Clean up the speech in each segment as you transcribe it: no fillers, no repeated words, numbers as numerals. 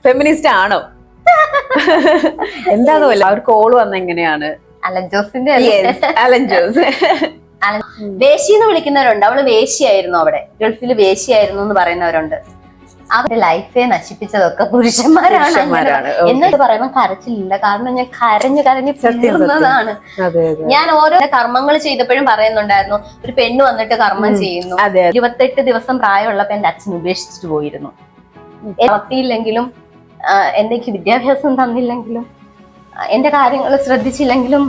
Feminist ആണോ? എന്താന്നല്ല ആ ഒരു കോള് വന്ന എങ്ങനെയാണ്? അലൻ ജോസിന്റെ അലൻ ജോസ് വേശിന്ന് വിളിക്കുന്നവരുണ്ട്. അവള് വേശിയായിരുന്നു, അവിടെ ഗൾഫിൽ വേശിയായിരുന്നു എന്ന് പറയുന്നവരുണ്ട്. അവരുടെ ലൈഫെ നശിപ്പിച്ചതൊക്കെ പുരുഷന്മാരാണ്. എന്നൊക്കെ പറയുമ്പോൾ കരച്ചിലില്ല, കാരണം ഞാൻ കരഞ്ഞു തീർന്നതാണ്. ഞാൻ ഓരോ കർമ്മങ്ങൾ ചെയ്തപ്പോഴും പറയുന്നുണ്ടായിരുന്നു, ഒരു പെണ്ണ് വന്നിട്ട് കർമ്മം ചെയ്യുന്നു. 28 ദിവസം പ്രായമുള്ളപ്പോ എന്റെ അച്ഛൻ ഉപേക്ഷിച്ചിട്ട് പോയിരുന്നു. വളർത്തിയില്ലെങ്കിലും, എനിക്ക് വിദ്യാഭ്യാസം തന്നില്ലെങ്കിലും, എന്റെ കാര്യങ്ങൾ ശ്രദ്ധിച്ചില്ലെങ്കിലും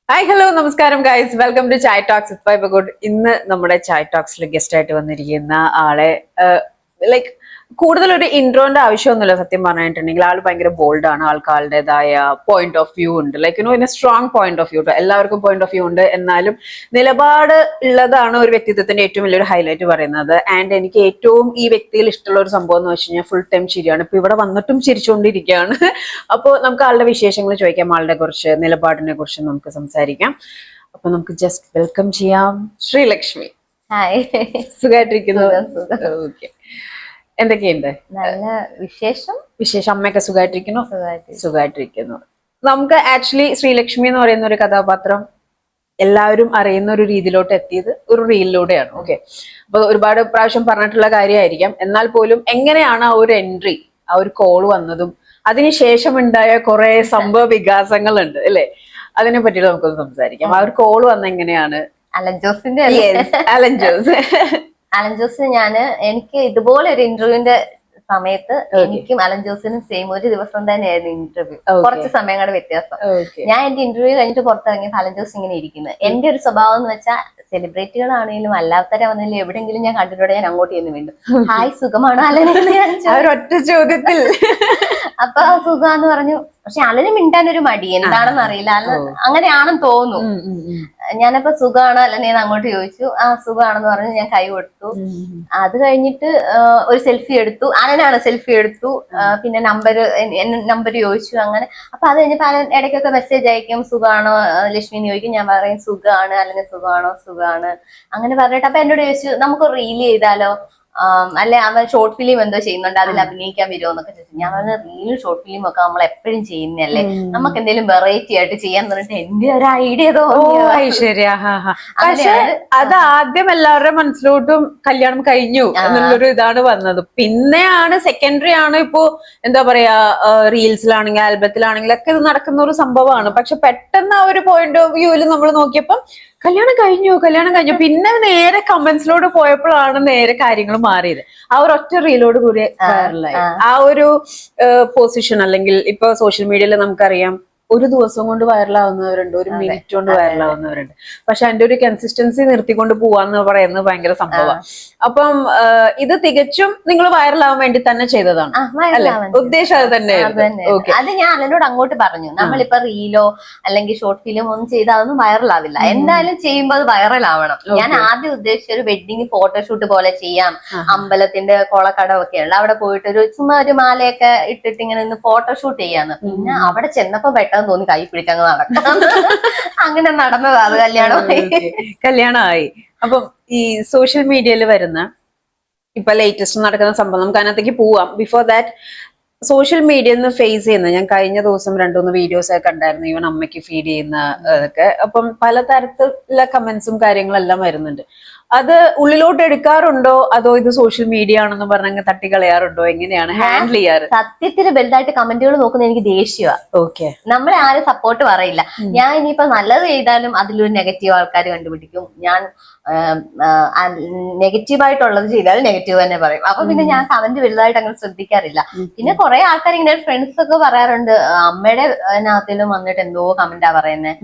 ഹായ് ഹലോ നമസ്കാരം guys, welcome to chai talks with vibe good. ഇന്ന് നമ്മുടെ ചായ് ടോക്സിൽ ഗസ്റ്റ് ആയിട്ട് വന്നിരിക്കുന്ന ആളെ ലൈക്ക് കൂടുതൽ ഒരു ഇൻട്രോന്റെ ആവശ്യമൊന്നുമില്ല. സത്യം പറഞ്ഞിട്ടുണ്ടെങ്കിൽ ആൾ ഭയങ്കര ബോൾഡ് ആണ്. ആൾക്കാരുടേതായ പോയിന്റ് ഓഫ് വ്യൂ ഉണ്ട്, like in strong point of view. എല്ലാവർക്കും പോയിന്റ് ഓഫ് വ്യൂ ഉണ്ട്, എന്നാലും നിലപാട് ഉള്ളതാണ് ഒരു വ്യക്തിത്വത്തിന്റെ ഏറ്റവും വലിയൊരു ഹൈലൈറ്റ് പറയുന്നത്. ആൻഡ് എനിക്ക് ഏറ്റവും ഈ വ്യക്തിയിൽ ഇഷ്ടമുള്ള ഒരു സംഭവം എന്ന് വെച്ച് കഴിഞ്ഞാൽ ഫുൾ ടൈം ചിരിയാണ്. ഇപ്പൊ ഇവിടെ വന്നിട്ടും ചിരിച്ചുകൊണ്ടിരിക്കുകയാണ്. അപ്പോൾ നമുക്ക് ആളുടെ വിശേഷങ്ങൾ ചോദിക്കാം, ആളുടെ കുറിച്ച് നിലപാടിനെ കുറിച്ച് നമുക്ക് സംസാരിക്കാം. അപ്പൊ നമുക്ക് ജസ്റ്റ് വെൽക്കം ചെയ്യാം ശ്രീലക്ഷ്മി. ഹായ്, സുഖമായിട്ടിരിക്കുന്നു? ഓക്കെ, എന്തൊക്കെയുണ്ട്? നല്ല വിശേഷം. അമ്മയൊക്കെ സുഖമായിട്ടിരിക്കുന്നു. നമുക്ക് ആക്ച്വലി ശ്രീലക്ഷ്മി എന്ന് പറയുന്ന ഒരു കഥാപാത്രം എല്ലാവരും അറിയുന്ന ഒരു രീതിയിലോട്ട് എത്തിയത് ഒരു റീലിലൂടെയാണ്. ഓക്കെ, അപ്പൊ ഒരുപാട് പ്രാവശ്യം പറഞ്ഞിട്ടുള്ള കാര്യമായിരിക്കാം, എന്നാൽ പോലും എങ്ങനെയാണ് ആ ഒരു എൻട്രി, ആ ഒരു കോൾ വന്നതും അതിനുശേഷം ഉണ്ടായ കുറെ സംഭവ വികാസങ്ങളുണ്ട് അല്ലെ, അതിനെ പറ്റിയിട്ട് നമുക്കൊന്ന് സംസാരിക്കാം. ആ ഒരു കോൾ വന്ന എങ്ങനെയാണ്? അലൻ ജോസിന്റെ അലൻ ജോസ് എനിക്ക് ഇതുപോലെ ഒരു ഇന്റർവ്യൂവിന്റെ സമയത്ത് എനിക്കും അലൻ ജോസിനും സെയിം ഒരു ദിവസം തന്നെയായിരുന്നു ഇന്റർവ്യൂ. കുറച്ച് സമയങ്ങളുടെ വ്യത്യാസം. ഞാൻ എന്റെ ഇന്റർവ്യൂ കഴിഞ്ഞിട്ട് പുറത്തിറങ്ങിയപ്പോൾ അലൻ ജോസ് ഇങ്ങനെ ഇരിക്കുന്നത്. എന്റെ ഒരു സ്വഭാവം എന്ന് വെച്ചാൽ സെലിബ്രിറ്റികളാണെങ്കിലും അല്ലാത്തവരാണെങ്കിലും എവിടെയെങ്കിലും ഞാൻ കണ്ടിട്ടോടെ ഞാൻ അങ്ങോട്ട് ചെന്ന് വീണ്ടും ഹായ് സുഖമാണോ അലനെന്ന് ഞാൻ ഒറ്റ ചോദ്യത്തിൽ അപ്പൊ സുഖാന്ന് പറഞ്ഞു. പക്ഷെ അലന് മിണ്ടാനൊരു മടി, എന്താണെന്ന് അറിയില്ല. അങ്ങനെയാണെന്ന് തോന്നുന്നു. ഞാനപ്പോ സുഖാണോ അലനെന്ന് അങ്ങോട്ട് ചോദിച്ചു. ആ സുഖാണെന്ന് പറഞ്ഞു. ഞാൻ കൈ കൊടുത്തു. അത് കഴിഞ്ഞിട്ട് ഒരു സെൽഫി എടുത്തു. അലനാണ് സെൽഫി എടുത്തു. പിന്നെ നമ്പർ ചോദിച്ചു. അങ്ങനെ അപ്പൊ അത് കഴിഞ്ഞപ്പോ അലൻ ഇടയ്ക്കൊക്കെ മെസ്സേജ് അയക്കും, സുഖാണോ ലക്ഷ്മിന്ന് ചോദിക്കും. ഞാൻ പറയും സുഖാണ്. അലന് സുഖാണോ? സുഖാണ്. അങ്ങനെ പറഞ്ഞിട്ട് അപ്പൊ എന്നോട് ചോദിച്ചു, നമുക്ക് റീൽ ചെയ്താലോ, അല്ലെ അവൻ ഷോർട്ട് ഫിലിം എന്തോ ചെയ്യുന്നുണ്ട്, അതിൽ അഭിനയിക്കാൻ വരുമോ എന്നൊക്കെ ചോദിച്ചു. ഞാൻ പറഞ്ഞ റീലും ഷോർട്ട് ഫിലിം ഒക്കെ നമ്മൾ എപ്പോഴും ചെയ്യുന്നല്ലേ, നമുക്ക് എന്തെങ്കിലും വെറൈറ്റി ആയിട്ട് ചെയ്യാൻ പറഞ്ഞിട്ട് എന്റെ ഒരു ഐഡിയ പക്ഷെ അത് ആദ്യം എല്ലാവരുടെ മനസ്സിലോട്ടും കല്യാണം കഴിഞ്ഞു എന്നുള്ളൊരു ഇതാണ് വന്നത്. പിന്നെയാണ് സെക്കൻഡറി ആണ് ഇപ്പോ എന്താ പറയാ, റീൽസിലാണെങ്കിൽ ആൽബത്തിലാണെങ്കിലും ഒക്കെ ഇത് നടക്കുന്ന ഒരു സംഭവമാണ്. പക്ഷെ പെട്ടെന്ന് ആ ഒരു പോയിന്റ് ഓഫ് വ്യൂവിൽ നമ്മൾ നോക്കിയപ്പോൾ കല്യാണം കഴിഞ്ഞു. പിന്നെ നേരെ കമന്റ്സിലോട് പോയപ്പോഴാണ് നേരെ കാര്യങ്ങൾ മാറിയത്. ആ ഒരു ഒറ്റ റീലോട് കൂടി വൈറലായി. ആ ഒരു പൊസിഷൻ, അല്ലെങ്കിൽ ഇപ്പൊ സോഷ്യൽ മീഡിയയിൽ നമുക്കറിയാം ഒരു ദിവസം കൊണ്ട് വൈറലാവുന്നവരുണ്ട്, ഒരു മിനിറ്റ് കൊണ്ട് വൈറലാവുന്നവരുണ്ട്. പക്ഷെ അതിന്റെ ഒരു കൺസിസ്റ്റൻസി നിർത്തിക്കൊണ്ട് പോവാന്ന് പറയുന്നത് ഭയങ്കര സംഭവമാണ്. അപ്പം ഇത് തികച്ചും നിങ്ങൾ വൈറലാവാൻ വേണ്ടി തന്നെ ചെയ്തതാണ് അല്ലെ? ഉദ്ദേശം അത് തന്നെയായിരുന്നു. അത് ഞാൻ അലനോട് അങ്ങോട്ട് പറഞ്ഞു, നമ്മളിപ്പോ റീലോ അല്ലെങ്കിൽ ഷോർട്ട് ഫിലിമോ ഒന്നും ചെയ്താൽ അതൊന്നും വൈറലാവില്ല. എന്തായാലും ചെയ്യുമ്പോൾ അത് വൈറലാവണം. ഞാൻ ആദ്യം ഉദ്ദേശിച്ച ഒരു വെഡിങ് ഫോട്ടോഷൂട്ട് പോലെ ചെയ്യാം. അമ്പലത്തിന്റെ കൊളക്കടമൊക്കെ ഉണ്ട്, അവിടെ പോയിട്ട് ഒരു ചുമ്മാ ഒരു മാലയൊക്കെ ഇട്ടിട്ട് ഇങ്ങനെ നിന്ന് ഫോട്ടോഷൂട്ട് ചെയ്യാന്ന്. പിന്നെ അവിടെ ചെന്നപ്പോ പെട്ടെന്ന് തോന്നി കൈ പിടിച്ചങ്ങ് നടക്കാം. അങ്ങനെ നടന്നതാ അത്. കല്യാണമായി. അപ്പം ഈ സോഷ്യൽ മീഡിയയിൽ വരുന്ന ഇപ്പൊ ലേറ്റസ്റ്റ് നടക്കുന്ന സംഭവം നമുക്ക് അതിനകത്തേക്ക് പോവാം. Before that, social media face ചെയ്യുന്ന, ഞാൻ കഴിഞ്ഞ ദിവസം 2-3 വീഡിയോസ് ഒക്കെ കണ്ടായിരുന്നു, ഈവൻ അമ്മയ്ക്ക് ഫീഡ് ചെയ്യുന്ന ഒക്കെ. അപ്പം പലതരത്തിലുള്ള കമന്റ്സും കാര്യങ്ങളെല്ലാം വരുന്നുണ്ട്. അത് ഉള്ളിലോട്ട് എടുക്കാറുണ്ടോ, അതോ ഇത് സോഷ്യൽ മീഡിയ ആണെന്ന് പറഞ്ഞങ്ങ് തട്ടിക്കളയാറുണ്ടോ? എങ്ങനെയാണ് ഹാൻഡിൽ ചെയ്യാറ്? സത്യത്തിൽ വലുതായിട്ട് കമന്റുകൾ നോക്കുന്ന എനിക്ക് ദേഷ്യമാണ്. ഓക്കെ, നമ്മളെ ആരും സപ്പോർട്ട് പറയില്ല. ഞാൻ ഇനിയിപ്പോ നല്ലത് ചെയ്താലും അതിലൊരു നെഗറ്റീവ് ആൾക്കാർ കണ്ടുപിടിക്കും. ഞാൻ നെഗറ്റീവായിട്ടുള്ളത് ചെയ്താലും നെഗറ്റീവ് തന്നെ പറയും. അപ്പൊ പിന്നെ ഞാൻ കമന്റ് വലുതായിട്ട് അങ്ങനെ ശ്രദ്ധിക്കാറില്ല. പിന്നെ കുറെ ആൾക്കാർ ഇങ്ങനെ ഫ്രണ്ട്സ് ഒക്കെ പറയാറുണ്ട്, അമ്മയുടെ അതിനകത്തിലും വന്നിട്ട് എന്തോ കമന്റാ പറയുന്നത്.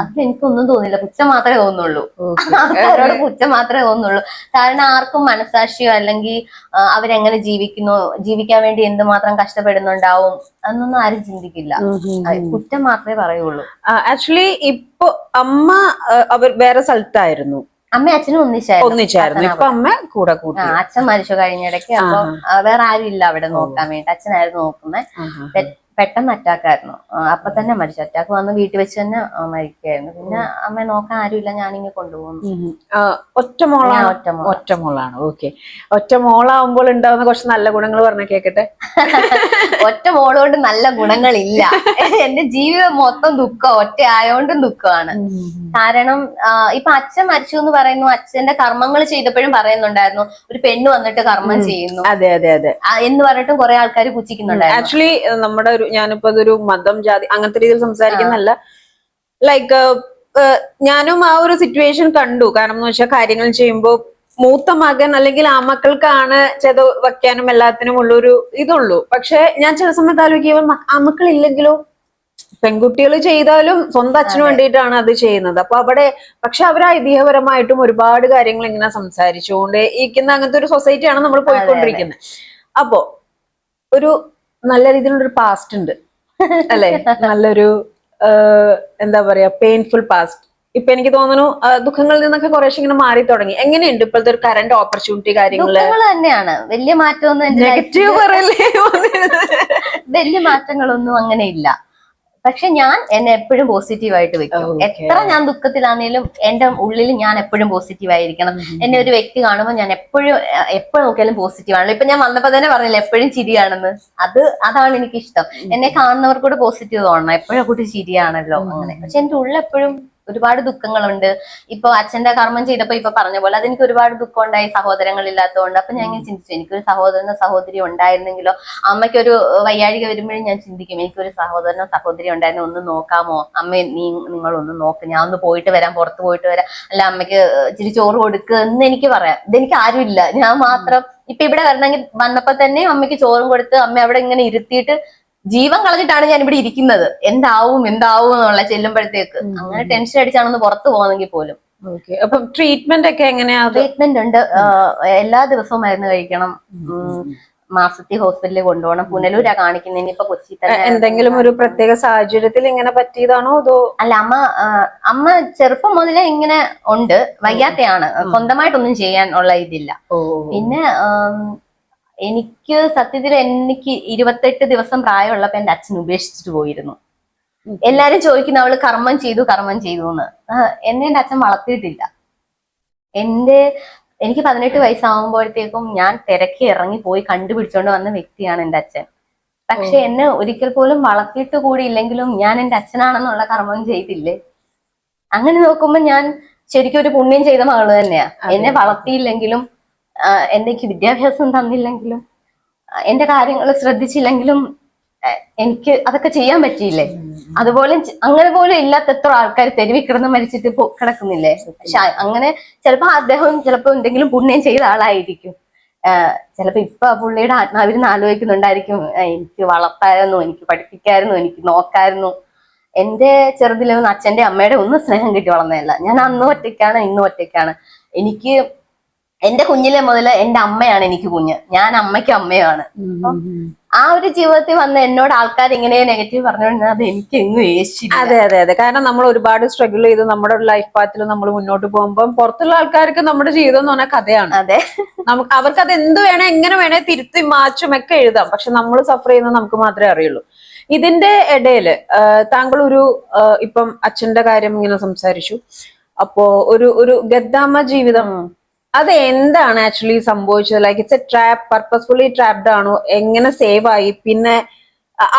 അതിൽ എനിക്കൊന്നും തോന്നില്ല, പുച്ഛം മാത്രമേ തോന്നുള്ളൂ. ആൾക്കാരോട് പുച്ഛം മാത്രമേ തോന്നുള്ളൂ. കാരണം ആർക്കും മനസാക്ഷിയോ അല്ലെങ്കിൽ അവരെങ്ങനെ ജീവിക്കാൻ വേണ്ടി എന്തുമാത്രം കഷ്ടപ്പെടുന്നുണ്ടാവും എന്നൊന്നും ആരും ചിന്തിക്കില്ല. കുറ്റം മാത്രമേ പറയുള്ളൂ. ആക്ച്വലി ഇപ്പൊ അമ്മ അവർ വേറെ സ്ഥലത്തായിരുന്നു, അമ്മയും അച്ഛനും ഒന്നിച്ചായിരുന്നു. ഇപ്പൊ അമ്മ കൂടെ കൂട്ടി. അച്ഛൻ മരിച്ചു കഴിഞ്ഞിടയ്ക്ക്. അപ്പൊ വേറെ ആരും ഇല്ല അവിടെ നോക്കാൻ വേണ്ടി, അച്ഛനായിരുന്നു നോക്കുന്നത്. പെട്ടെന്ന് അറ്റാക്കായിരുന്നു. അപ്പൊ തന്നെ മരിച്ചു. അറ്റാക്ക് വന്ന് വീട്ടിൽ വെച്ച് തന്നെ മരിക്കുകയായിരുന്നു. പിന്നെ അമ്മയെ നോക്കാൻ ആരുമില്ല, ഞാനിങ്ങനെ കൊണ്ടുപോകുന്നു. ഒറ്റ മോളാണ്? ഒറ്റ മോള്. ഒറ്റ മോളാണ്. ഓക്കെ. ഒറ്റ മോളാവുമ്പോൾ ഉണ്ടാവുന്ന കുറച്ച് നല്ല ഗുണങ്ങൾ പറഞ്ഞ കേക്കട്ടെ. ഒറ്റ മോളുകൊണ്ട് നല്ല ഗുണങ്ങളില്ല. എന്റെ ജീവിതം മൊത്തം ദുഃഖം, ഒറ്റ ആയോണ്ടും ദുഃഖമാണ്. കാരണം ഇപ്പൊ അച്ഛൻ മരിച്ചു എന്ന് പറയുന്നു, അച്ഛന്റെ കർമ്മങ്ങൾ ചെയ്തപ്പോഴും പറയുന്നുണ്ടായിരുന്നു ഒരു പെണ്ണ് വന്നിട്ട് കർമ്മം ചെയ്യുന്നു. അതെ അതെ അതെ എന്ന് പറഞ്ഞിട്ടും കുറെ ആൾക്കാർ പുച്ഛിക്കുന്നുണ്ടായിരുന്നു. ആക്ച്വലി നമ്മുടെ ഒരു, ഞാനിപ്പോ അതൊരു മതം ജാതി അങ്ങനത്തെ രീതിയിൽ സംസാരിക്കുന്നല്ല. ലൈക്ക് ഞാനും ആ ഒരു സിറ്റുവേഷൻ കണ്ടു. കാരണം എന്ന് വെച്ചാൽ കാര്യങ്ങൾ ചെയ്യുമ്പോൾ മൂത്ത മകൻ അല്ലെങ്കിൽ ആ മക്കൾക്കാണ് ചെയ്ത് വെക്കാനും എല്ലാത്തിനും ഉള്ളൊരു ഇതുള്ളൂ. പക്ഷെ ഞാൻ ചില സമയത്ത് ആലോചിക്കുമ്പോൾ ആ മക്കൾ ഇല്ലെങ്കിലോ, പെൺകുട്ടികൾ ചെയ്താലും സ്വന്തം അച്ഛന് വേണ്ടിയിട്ടാണ് അത് ചെയ്യുന്നത്. അപ്പൊ അവിടെ പക്ഷെ അവർ ഐതിഹ്യപരമായിട്ടും ഒരുപാട് കാര്യങ്ങൾ ഇങ്ങനെ സംസാരിച്ചുകൊണ്ട് ഇരിക്കുന്ന അങ്ങനത്തെ ഒരു സൊസൈറ്റിയാണ് നമ്മൾ പോയിക്കൊണ്ടിരിക്കുന്നത്. അപ്പോ ഒരു നല്ല രീതിയിലുള്ളൊരു പാസ്റ്റ് ഉണ്ട് അല്ലെ, നല്ലൊരു എന്താ പറയാ പെയിൻഫുൾ പാസ്റ്റ്. ഇപ്പൊ എനിക്ക് തോന്നുന്നു ദുഃഖങ്ങളിൽ നിന്നൊക്കെ കുറേശ്ശെ ഇങ്ങനെ മാറി തുടങ്ങി. എങ്ങനെയുണ്ട് ഇപ്പോഴത്തെ ഒരു കറന്റ് ഓപ്പർച്യൂണിറ്റി കാര്യങ്ങള്? തന്നെയാണ്, വലിയ മാറ്റമൊന്നും നെഗറ്റീവ് പറയല്ലേ? വലിയ മാറ്റങ്ങളൊന്നും അങ്ങനെ ഇല്ല. പക്ഷെ ഞാൻ എന്നെ എപ്പോഴും പോസിറ്റീവായിട്ട് വെക്കും. എത്ര ഞാൻ ദുഃഖത്തിലാണെങ്കിലും എന്റെ ഉള്ളിൽ ഞാൻ എപ്പോഴും പോസിറ്റീവ് ആയിരിക്കണം. എന്നെ ഒരു വ്യക്തി കാണുമ്പോൾ ഞാൻ എപ്പോഴും നോക്കിയാലും പോസിറ്റീവ് ആണല്ലോ. ഇപ്പൊ ഞാൻ വന്നപ്പോ തന്നെ പറഞ്ഞില്ല എപ്പോഴും ചിരിയാണെന്ന്. അതാണ് എനിക്കിഷ്ടം. എന്നെ കാണുന്നവർക്കൂടെ പോസിറ്റീവ് തോന്നണം. എപ്പോഴും കൂട്ടി ചിരിയാണല്ലോ അങ്ങനെ. പക്ഷെ എന്റെ ഉള്ളിൽ എപ്പോഴും ഒരുപാട് ദുഃഖങ്ങളുണ്ട്. ഇപ്പൊ അച്ഛന്റെ കർമ്മം ചെയ്തപ്പോ ഇപ്പൊ പറഞ്ഞ പോലെ അതെനിക്ക് ഒരുപാട് ദുഃഖം ഉണ്ടായി, സഹോദരങ്ങളില്ലാത്തതുകൊണ്ട്. അപ്പൊ ഞാൻ ഇങ്ങനെ ചിന്തിച്ചു, എനിക്കൊരു സഹോദരനോ സഹോദരി ഉണ്ടായിരുന്നെങ്കിലോ. അമ്മയ്ക്കൊരു വയ്യാഴിക വരുമ്പോഴും ഞാൻ ചിന്തിക്കും, എനിക്കൊരു സഹോദരനോ സഹോദരി ഉണ്ടായിരുന്നു, ഒന്ന് നോക്കാമോ അമ്മ, നിങ്ങളൊന്ന് നോക്ക്, ഞാൻ ഒന്ന് പോയിട്ട് വരാം, പുറത്ത് പോയിട്ട് വരാം, അല്ല അമ്മയ്ക്ക് ഇച്ചിരി ചോറ് കൊടുക്കുക എന്ന് എനിക്ക് പറയാം. ഇതെനിക്ക് ആരുമില്ല, ഞാൻ മാത്രം. ഇപ്പൊ ഇവിടെ വരണമെങ്കിൽ വന്നപ്പോ തന്നെ അമ്മയ്ക്ക് ചോറും കൊടുത്ത് അമ്മ അവിടെ ഇങ്ങനെ ഇരുത്തിയിട്ട് ജീവൻ കളഞ്ഞിട്ടാണ് ഞാൻ ഇവിടെ ഇരിക്കുന്നത്. എന്താവും എന്നുള്ള ചെല്ലുമ്പോഴത്തേക്ക് അങ്ങനെ ടെൻഷൻ അടിച്ചാണെന്ന് പുറത്ത് പോകുന്നെങ്കിൽ പോലും. അപ്പം ട്രീറ്റ്മെന്റ് ഒക്കെ എങ്ങനെയാ? ട്രീറ്റ്മെന്റ് ഉണ്ട്. എല്ലാ ദിവസവും മരുന്ന് കഴിക്കണം. മാസത്തിൽ ഹോസ്പിറ്റലിൽ കൊണ്ടുപോകണം. പുനലൂരാ കാണിക്കുന്നത്. ഇനിയിപ്പോ കൊച്ചി തന്നെ. എന്തെങ്കിലും ഒരു പ്രത്യേക സാഹചര്യത്തിൽ ഇങ്ങനെ പറ്റിയതാണോ അതോ? അല്ല, അമ്മ ചെറുപ്പം മുതലേ ഇങ്ങനെ ഉണ്ട്, വയ്യാത്തയാണ്. സ്വന്തമായിട്ടൊന്നും ചെയ്യാൻ ഉള്ള ഇതില്ല. പിന്നെ എനിക്ക് സത്യത്തിൽ എനിക്ക് 28 ദിവസം പ്രായമുള്ളപ്പോ എന്റെ അച്ഛൻ ഉപേക്ഷിച്ചിട്ട് പോയിരുന്നു. എല്ലാരും ചോദിക്കുന്ന അവള് കർമ്മം ചെയ്തു എന്ന്. എന്നെ എന്റെ അച്ഛൻ വളർത്തിയിട്ടില്ല. എനിക്ക് 18 വയസ്സാവുമ്പോഴത്തേക്കും ഞാൻ തിരക്കി ഇറങ്ങി പോയി കണ്ടുപിടിച്ചോണ്ട് വന്ന വ്യക്തിയാണ് എന്റെ അച്ഛൻ. പക്ഷെ എന്നെ ഒരിക്കൽ പോലും വളർത്തിയിട്ട് കൂടി ഇല്ലെങ്കിലും ഞാൻ എന്റെ അച്ഛനാണെന്നുള്ള കർമ്മം ചെയ്തില്ലേ. അങ്ങനെ നോക്കുമ്പോ ഞാൻ ശരിക്കും ഒരു പുണ്യം ചെയ്ത മകള് തന്നെയാ. എന്നെ വളർത്തിയില്ലെങ്കിലും, എനിക്ക് വിദ്യാഭ്യാസം തന്നില്ലെങ്കിലും, എന്റെ കാര്യങ്ങൾ ശ്രദ്ധിച്ചില്ലെങ്കിലും എനിക്ക് അതൊക്കെ ചെയ്യാൻ പറ്റിയില്ലേ. അതുപോലെ അങ്ങനെ പോലും ഇല്ലാത്ത എത്ര ആൾക്കാർ തെരുവിൽ കിടന്ന് മരിച്ചിട്ട് കിടക്കുന്നില്ലേ. പക്ഷെ അങ്ങനെ ചിലപ്പോ എന്തെങ്കിലും പുണ്യം ചെയ്ത ആളായിരിക്കും. ചിലപ്പോ ഇപ്പൊ പുള്ളിയുടെ ആത്മാവിരുന്ന് ആലോചിക്കുന്നുണ്ടായിരിക്കും, എനിക്ക് വളർത്തായിരുന്നു, എനിക്ക് പഠിപ്പിക്കായിരുന്നു, എനിക്ക് നോക്കായിരുന്നു. എന്റെ ചെറുതിലൊന്നും അച്ഛന്റെ അമ്മയുടെ ഒന്നും സ്നേഹം കിട്ടി വളർന്നതല്ല. ഞാൻ അന്നും ഒറ്റയ്ക്കാണ്, ഇന്നും ഒറ്റയ്ക്കാണ്. എനിക്ക് എന്റെ കുഞ്ഞിലെ മുതൽ എന്റെ അമ്മയാണ് എനിക്ക് കുഞ്ഞ്, ഞാൻ അമ്മയ്ക്ക് അമ്മയാണ്. ആ ഒരു ജീവിതത്തിൽ വന്ന് എന്നോട് ആൾക്കാർ ഇങ്ങനെ നെഗറ്റീവ് പറഞ്ഞുകൊണ്ടിരുന്നത് അത് എനിക്ക് എങ്ങും ഏശില്ല. അതെ അതെ അതെ. കാരണം നമ്മൾ ഒരുപാട് സ്ട്രഗിൾ ചെയ്ത് നമ്മുടെ ലൈഫ് പാത്തിൽ നമ്മൾ മുന്നോട്ട് പോകുമ്പോൾ പുറത്തുള്ള ആൾക്കാർക്ക് നമ്മുടെ ജീവിതം എന്ന് പറഞ്ഞാൽ കഥയാണ്. അതെ, നമുക്ക് അവർക്ക് അത് എന്ത് വേണേ എങ്ങനെ വേണേ തിരുത്തി മാറ്റും ഒക്കെ എഴുതാം. പക്ഷെ നമ്മൾ സഫർ ചെയ്യുന്നത് നമുക്ക് മാത്രമേ അറിയുള്ളൂ. ഇതിന്റെ ഇടയില് താങ്കൾ ഇപ്പം അച്ഛന്റെ കാര്യം ഇങ്ങനെ സംസാരിച്ചു. അപ്പോ ഒരു ഗദ്ദാമ ജീവിതം അത് എന്താണ് ആക്ച്വലി സംഭവിച്ചത്? Like it's A trap, purposefully trapped ആണോ? എങ്ങനെ സേവ് ആയി? പിന്നെ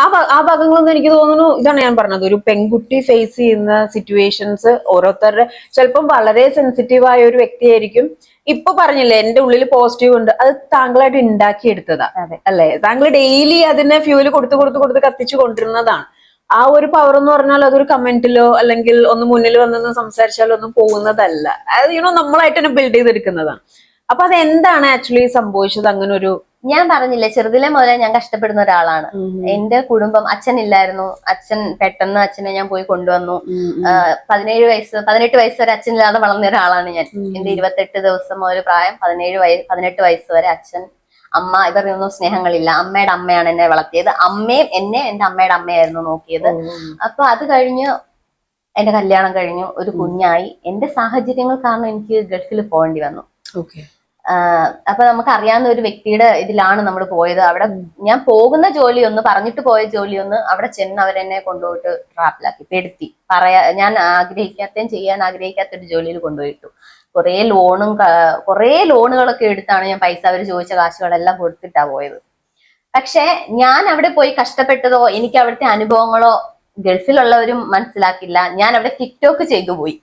ആ ഭാഗങ്ങളൊന്നും എനിക്ക് തോന്നുന്നു, ഇതാണ് ഞാൻ പറഞ്ഞത്, ഒരു പെൺകുട്ടി ഫേസ് ചെയ്യുന്ന സിറ്റുവേഷൻസ് ഓരോരുത്തരുടെ ചിലപ്പം വളരെ സെൻസിറ്റീവ് ആയ ഒരു വ്യക്തിയായിരിക്കും. ഇപ്പൊ പറഞ്ഞില്ലേ എന്റെ ഉള്ളിൽ പോസിറ്റീവ് ഉണ്ട്, അത് താങ്കളായിട്ട് ഉണ്ടാക്കിയെടുത്തതാ അല്ലെ? താങ്കൾ ഡെയിലി അതിനെ ഫ്യൂല് കൊടുത്ത് കത്തിച്ചു കൊണ്ടിരുന്നതാണ്. ആ ഒരു പവർ എന്ന് പറഞ്ഞാൽ അതൊരു കമന്റിലോ അല്ലെങ്കിൽ ഒന്ന് മുന്നിൽ വന്നെന്ന് സംസാരിച്ചാലോ ഒന്നും പോകുന്നതല്ല. അത് നമ്മളായിട്ട് തന്നെ ബിൽഡ് ചെയ്തെടുക്കുന്നതാണ്. അപ്പൊ അത് എന്താണ് ആക്ച്വലി സംഭവിച്ചത്? അങ്ങനെ ഒരു, ഞാൻ പറഞ്ഞില്ലേ ചെറുതിലെ മുതലേ ഞാൻ കഷ്ടപ്പെടുന്ന ഒരാളാണ്. എന്റെ കുടുംബം, അച്ഛനില്ലായിരുന്നു. പെട്ടെന്ന് അച്ഛനെ ഞാൻ പോയി കൊണ്ടുവന്നു. 18 വയസ്സ് വരെ അച്ഛനില്ലാതെ വളർന്ന ഒരാളാണ് ഞാൻ. എന്റെ 28 ദിവസം മുതൽ പ്രായം 18 വയസ്സ് വരെ അച്ഛൻ, അമ്മ ഇവരൊന്നും സ്നേഹങ്ങളില്ല. അമ്മയുടെ അമ്മയാണ് എന്നെ വളർത്തിയത്. അമ്മയും എന്നെ എന്റെ അമ്മയുടെ അമ്മയായിരുന്നു നോക്കിയത്. അപ്പൊ അത് കഴിഞ്ഞ് എന്റെ കല്യാണം കഴിഞ്ഞു, ഒരു കുഞ്ഞായി. എന്റെ സാഹചര്യങ്ങൾ കാരണം എനിക്ക് ഗൾഫിൽ പോകേണ്ടി വന്നു. അപ്പൊ നമുക്ക് അറിയാവുന്ന ഒരു വ്യക്തിയുടെ ഇതിലാണ് നമ്മൾ പോയത്. അവിടെ ഞാൻ പോകുന്ന ജോലിയൊന്ന് പറഞ്ഞിട്ട് പോയ ജോലിയൊന്ന് അവിടെ ചെന്ന് അവരെന്നെ കൊണ്ടുപോയിട്ട് ട്രാപ്പിലാക്കി പെടുത്തി. ഞാൻ ചെയ്യാൻ ആഗ്രഹിക്കാത്ത ഒരു ജോലിയിൽ കൊണ്ടുപോയിട്ടു. കുറേ ലോണുകളൊക്കെ എടുത്താണ് ഞാൻ പൈസ അവർ ചോദിച്ച കാശുകളെല്ലാം കൊടുത്തിട്ടാ പോയത്. പക്ഷെ ഞാൻ അവിടെ പോയി കഷ്ടപ്പെട്ടതോ എനിക്ക് അവിടുത്തെ അനുഭവങ്ങളോ ഗൾഫിലുള്ളവരും മനസ്സിലാക്കില്ല. ഞാൻ അവിടെ ടിക്ടോക്ക് ചെയ്തു പോയി.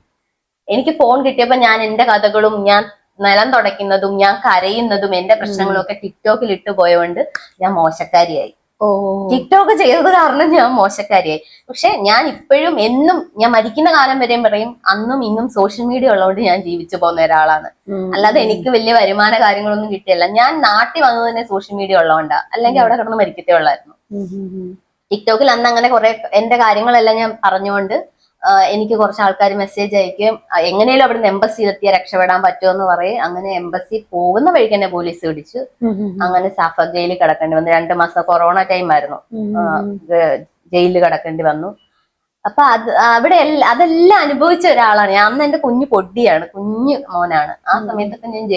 എനിക്ക് ഫോൺ കിട്ടിയപ്പോ ഞാൻ എന്റെ കഥകളും ഞാൻ നിലം തുടയ്ക്കുന്നതും ഞാൻ കരയുന്നതും എന്റെ പ്രശ്നങ്ങളും ഒക്കെ ടിക്ടോക്കിൽ ഇട്ടു പോയതുകൊണ്ട് ഞാൻ മോശക്കാരിയായി. ടിക്ടോക്ക് ചെയ്തത് കാരണം ഞാൻ മോശക്കാരിയായി. പക്ഷെ ഞാൻ ഇപ്പോഴും എന്നും ഞാൻ മരിക്കുന്ന കാലം വരെയും പറയും, അന്നും ഇന്നും സോഷ്യൽ മീഡിയ ഉള്ളതുകൊണ്ട് ഞാൻ ജീവിച്ചു പോകുന്ന ഒരാളാണ്. അല്ലാതെ എനിക്ക് വലിയ വരുമാന കാര്യങ്ങളൊന്നും കിട്ടിയല്ല. ഞാൻ നാട്ടിൽ വന്നത് തന്നെ സോഷ്യൽ മീഡിയ ഉള്ളതുകൊണ്ടാ, അല്ലെങ്കിൽ അവിടെ കിടന്ന് മരിക്കത്തേ ഉള്ളായിരുന്നു. ടിക്ടോക്കിൽ അന്ന് അങ്ങനെ കുറെ എന്റെ കാര്യങ്ങളെല്ലാം ഞാൻ പറഞ്ഞുകൊണ്ട് എനിക്ക് കുറച്ച് ആൾക്കാർ മെസ്സേജ് അയക്കും, എങ്ങനെയാലും അവിടുന്ന് എംബസിയിലെത്തിയാൽ രക്ഷപ്പെടാൻ പറ്റുമെന്ന് പറയും. അങ്ങനെ എംബസി പോകുന്ന വഴിക്ക് തന്നെ പോലീസ് പിടിച്ചു. അങ്ങനെ സാഫ ജയിലിൽ കിടക്കേണ്ടി വന്നു. 2 മാസം കൊറോണ ടൈം ആയിരുന്നു, ജയിലിൽ കിടക്കേണ്ടി വന്നു. അപ്പൊ അവിടെ അതെല്ലാം അനുഭവിച്ച ഒരാളാണ് ഞാൻ. അന്ന് എന്റെ കുഞ്ഞു പൊടിയാണ്, കുഞ്ഞു മോനാണ്. ആ സമയത്തൊക്കെ ഞാൻ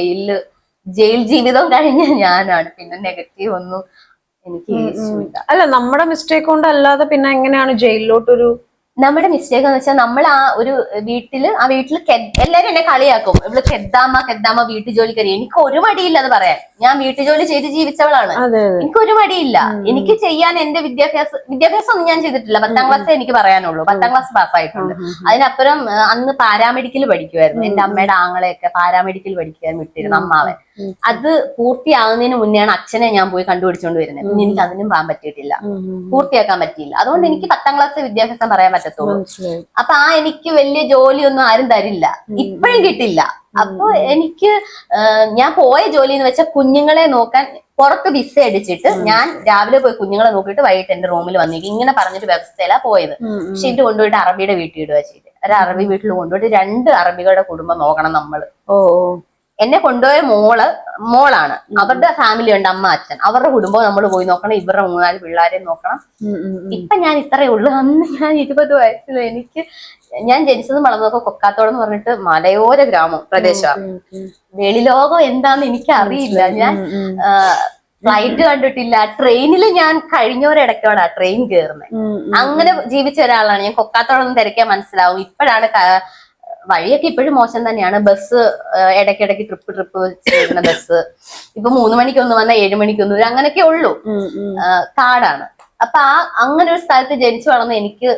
ജയിൽ ജീവിതം കഴിഞ്ഞ ഞാനാണ്. പിന്നെ നെഗറ്റീവ് ഒന്നും എനിക്ക് അല്ല, നമ്മുടെ മിസ്റ്റേക്ക് കൊണ്ട് അല്ലാതെ പിന്നെ എങ്ങനെയാണ് ജയിലിലോട്ടൊരു നമ്മുടെ മിസ്റ്റേക്ക് എന്ന് വെച്ചാൽ നമ്മൾ ആ വീട്ടില് എല്ലാരും എന്നെ കളിയാക്കും, ഇവിടെ കെദ്ദാമ വീട്ടു ജോലിക്കാരി. എനിക്ക് ഒരു മടിയില്ല അത് പറയാൻ. ഞാൻ വീട്ടു ജോലി ചെയ്ത് ജീവിച്ചവളാണ്. എനിക്ക് ഒരു മടിയില്ല. എനിക്ക് ചെയ്യാൻ എന്റെ വിദ്യാഭ്യാസം ഒന്നും ഞാൻ ചെയ്തിട്ടില്ല. 10ാം ക്ലാസ് എനിക്ക് പറയാനുള്ളൂ. 10ാം ക്ലാസ് പാസ്സായിട്ടുണ്ട്. അതിനപ്പുറം അന്ന് പാരാമെഡിക്കൽ പഠിക്കുമായിരുന്നു. എന്റെ അമ്മയുടെ ആങ്ങളെയൊക്കെ പാരാമെഡിക്കൽ പഠിക്കാൻ വിട്ടിരുന്നു, അമ്മാവൻ. അത് പൂർത്തിയാകുന്നതിന് മുന്നെയാണ് അച്ഛനെ ഞാൻ പോയി കണ്ടുപിടിച്ചോണ്ട് വരുന്നത്. പിന്നെ എനിക്ക് അതിനും പോകാൻ പറ്റിയിട്ടില്ല, പൂർത്തിയാക്കാൻ പറ്റിയില്ല. അതുകൊണ്ട് എനിക്ക് 10ാം ക്ലാസ് വിദ്യാഭ്യാസം പറയാൻ പറ്റത്തുള്ളൂ. അപ്പൊ എനിക്ക് വലിയ ജോലിയൊന്നും ആരും തരില്ല, ഇപ്പോഴും കിട്ടില്ല. അപ്പൊ ഞാൻ പോയ ജോലി എന്ന് വെച്ചാൽ കുഞ്ഞുങ്ങളെ നോക്കാൻ പുറത്ത് വിസ അടിച്ചിട്ട് ഞാൻ രാവിലെ പോയി കുഞ്ഞുങ്ങളെ നോക്കിയിട്ട് വൈകിട്ട് എന്റെ റൂമിൽ വന്നിരിക്കും. ഇങ്ങനെ പറഞ്ഞൊരു വ്യവസ്ഥയിലാ പോയത്. പക്ഷെ ഇവര് കൊണ്ടുപോയിട്ട് അറബിയുടെ വീട്ടിൽ ഇടുക ചെയ്ത്. ഒരു അറബി വീട്ടിൽ കൊണ്ടുപോയിട്ട് 2 അറബികളുടെ കുടുംബം നോക്കണം നമ്മള്. എന്നെ കൊണ്ടുപോയ മോളാണ്. അവരുടെ ഫാമിലി ഉണ്ട്, അമ്മ അച്ഛൻ, അവരുടെ കുടുംബം നമ്മൾ പോയി നോക്കണം. ഇവരുടെ 3-4 പിള്ളേരെ നോക്കണം. ഇപ്പൊ ഞാൻ ഇത്രയേ ഉള്ളൂ. അന്ന് ഞാൻ 20 വയസ്സിൽ ഞാൻ ജനിച്ചതും വളർന്നതൊക്കെ കൊക്കാത്തോടെന്ന് പറഞ്ഞിട്ട് മലയോര പ്രദേശമാണ്. വെളിലോകം എന്താന്ന് എനിക്ക് അറിയില്ല. ഞാൻ ഫ്ലൈറ്റ് കണ്ടിട്ടില്ല. ട്രെയിനിൽ ഞാൻ കഴിഞ്ഞൊരിടയ്ക്കോടാ ട്രെയിൻ കയറുന്നത്. അങ്ങനെ ജീവിച്ച ഒരാളാണ് ഞാൻ. കൊക്കാത്തോടൊന്നും തിരക്കാൻ മനസ്സിലാവും. ഇപ്പോഴാണ് വഴിയൊക്കെ ഇപ്പോഴും മോശം തന്നെയാണ്. ബസ് ഇടയ്ക്കിടയ്ക്ക് ട്രിപ്പ് ചെയ്യുന്ന ബസ്. ഇപ്പൊ 3 മണിക്കൊന്ന് വന്നാൽ 7 മണിക്കൊന്നും വരും, അങ്ങനെയൊക്കെ ഉള്ളൂ. കാടാണ്. അപ്പൊ അങ്ങനെ ഒരു സ്ഥലത്ത് ജനിച്ചു വളർന്ന എനിക്ക്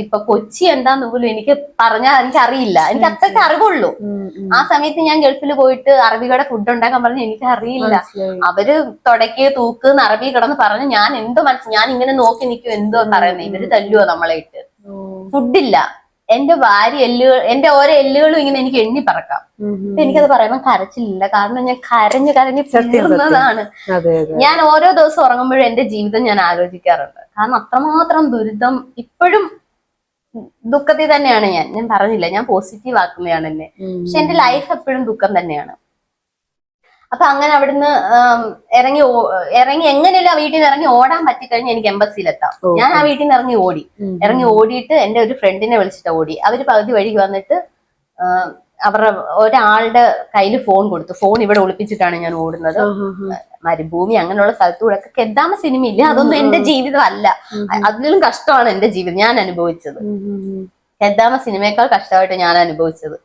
ഇപ്പൊ കൊച്ചി എന്താന്ന് പോലും എനിക്ക് പറഞ്ഞാൽ എനിക്ക് അറിയില്ല. എനിക്ക് അത്രയ്ക്ക് അറിവുള്ളൂ. ആ സമയത്ത് ഞാൻ ഗൾഫിൽ പോയിട്ട് അറബികളുടെ ഫുഡ് ഉണ്ടാക്കാൻ പറഞ്ഞ് എനിക്ക് അറിയില്ല. അവര് തുടക്കി തൂക്ക് അറബി കിടന്ന് പറഞ്ഞ് ഞാൻ ഞാൻ ഇങ്ങനെ നോക്കി നിൽക്കും, എന്തോ പറയുന്നത്. ഇവര് തല്ലുവോ നമ്മളെ ഇട്ട്. ഫുഡില്ല. എന്റെ എന്റെ ഓരോ എല്ലുകളും ഇങ്ങനെ എനിക്ക് എണ്ണി പറക്കാം. എനിക്കത് പറയുമ്പോൾ കരച്ചിലില്ല. കാരണം ഞാൻ കരഞ്ഞ് തീർന്നതാണ്. ഞാൻ ഓരോ ദിവസം ഉറങ്ങുമ്പോഴും എന്റെ ജീവിതം ഞാൻ ആലോചിക്കാറുണ്ട്. കാരണം അത്രമാത്രം ദുരിതം. ഇപ്പോഴും ദുഃഖത്തിൽ തന്നെയാണ് ഞാൻ പറഞ്ഞില്ല, ഞാൻ പോസിറ്റീവ് ആക്കുന്നതാണ് എന്നെ. പക്ഷെ എന്റെ ലൈഫ് എപ്പോഴും ദുഃഖം തന്നെയാണ്. അപ്പൊ അങ്ങനെ അവിടുന്ന് ഇറങ്ങി എങ്ങനെയല്ല വീട്ടിൽ നിന്ന് ഇറങ്ങി ഓടാൻ പറ്റിക്കഴിഞ്ഞാൽ എനിക്ക് എംബസിയിലെത്താം. ഞാൻ ആ വീട്ടിൽ നിന്ന് ഇറങ്ങി ഓടിയിട്ട് എന്റെ ഒരു ഫ്രണ്ടിനെ വിളിച്ചിട്ട് ഓടി. അവര് പകുതി വഴിക്ക് വന്നിട്ട് അവരുടെ ഒരാളുടെ കയ്യിൽ ഫോൺ കൊടുത്തു. ഫോൺ ഇവിടെ ഒളിപ്പിച്ചിട്ടാണ് ഞാൻ ഓടുന്നത്. മരുഭൂമി അങ്ങനെയുള്ള സ്ഥലത്തൂടെ ഒക്കെ. കെദ്ദാമ സിനിമയില്ല, അതൊന്നും എന്റെ ജീവിതം അല്ല. അതിലും കഷ്ടമാണ് എന്റെ ജീവിതം ഞാൻ അനുഭവിച്ചത്. കെദ്ദാമ സിനിമയേക്കാൾ കഷ്ടമായിട്ട് ഞാൻ അനുഭവിച്ചത്.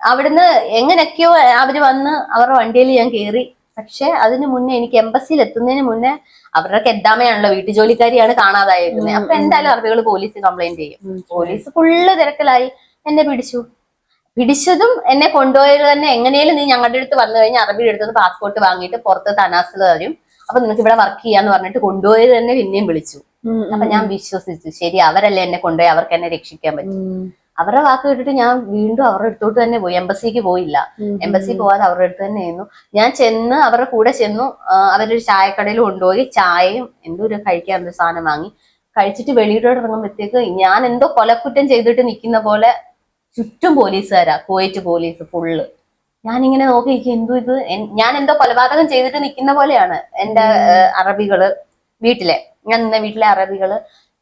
അവിടുന്ന് എങ്ങനെയൊക്കെയോ അവര് വന്ന് അവരുടെ വണ്ടിയിൽ ഞാൻ കയറി. പക്ഷെ അതിനു മുന്നേ എനിക്ക് എംബസിയിൽ എത്തുന്നതിന് മുന്നേ അവരുടെ കെദ്ദാമയാണല്ലോ, വീട്ടു ജോലിക്കാരിയാണ് കാണാതായിരിക്കുന്നത്. അപ്പൊ എന്തായാലും അറബികൾ പോലീസ് കംപ്ലൈന്റ് ചെയ്യും. പോലീസ് ഫുള്ള് തിരക്കിലായി. എന്നെ പിടിച്ചതും എന്നെ കൊണ്ടുപോയത് തന്നെ എങ്ങനെയും നീ ഞങ്ങളുടെ അടുത്ത് വന്നു കഴിഞ്ഞാൽ അറബിയുടെ അടുത്ത് പാസ്പോർട്ട് വാങ്ങിയിട്ട് പുറത്ത് തനാസിൽ തരും, അപ്പൊ നിനക്ക് ഇവിടെ വർക്ക് ചെയ്യാന്ന് പറഞ്ഞിട്ട് കൊണ്ടുപോയത് തന്നെ പിന്നെയും വിളിച്ചു. അപ്പൊ ഞാൻ വിശ്വസിച്ചു, ശരി അവരല്ലേ എന്നെ കൊണ്ടുപോയി, അവർക്ക് എന്നെ രക്ഷിക്കാൻ പറ്റും. അവരുടെ വാക്ക് കേട്ടിട്ട് ഞാൻ വീണ്ടും അവരുടെ അടുത്തോട്ട് തന്നെ പോയി. എംബസിക്ക് പോയില്ല. എംബസി പോവാതെ അവരുടെ അടുത്ത് തന്നെ ആയിരുന്നു. ഞാൻ ചെന്ന് അവരുടെ കൂടെ ചെന്നു. അവരൊരു ചായക്കടയിൽ കൊണ്ടുപോയി ചായയും എന്തോ ഒരു കഴിക്കാൻ ഒരു സാധനം വാങ്ങി കഴിച്ചിട്ട് വെളിയിലോട്ട് ഇറങ്ങുമ്പോഴത്തേക്ക് ഞാൻ എന്തോ കൊലക്കുറ്റം ചെയ്തിട്ട് നിൽക്കുന്ന പോലെ ചുറ്റും പോലീസുകാരാ, കുവൈറ്റ് പോലീസ് ഫുള്ള്. ഞാനിങ്ങനെ നോക്കി എന്തോ ഇത്, ഞാൻ എന്തോ കൊലപാതകം ചെയ്തിട്ട് നിൽക്കുന്ന പോലെയാണ്. എന്റെ അറബികള് ഞാൻ നിന്ന വീട്ടിലെ അറബികള്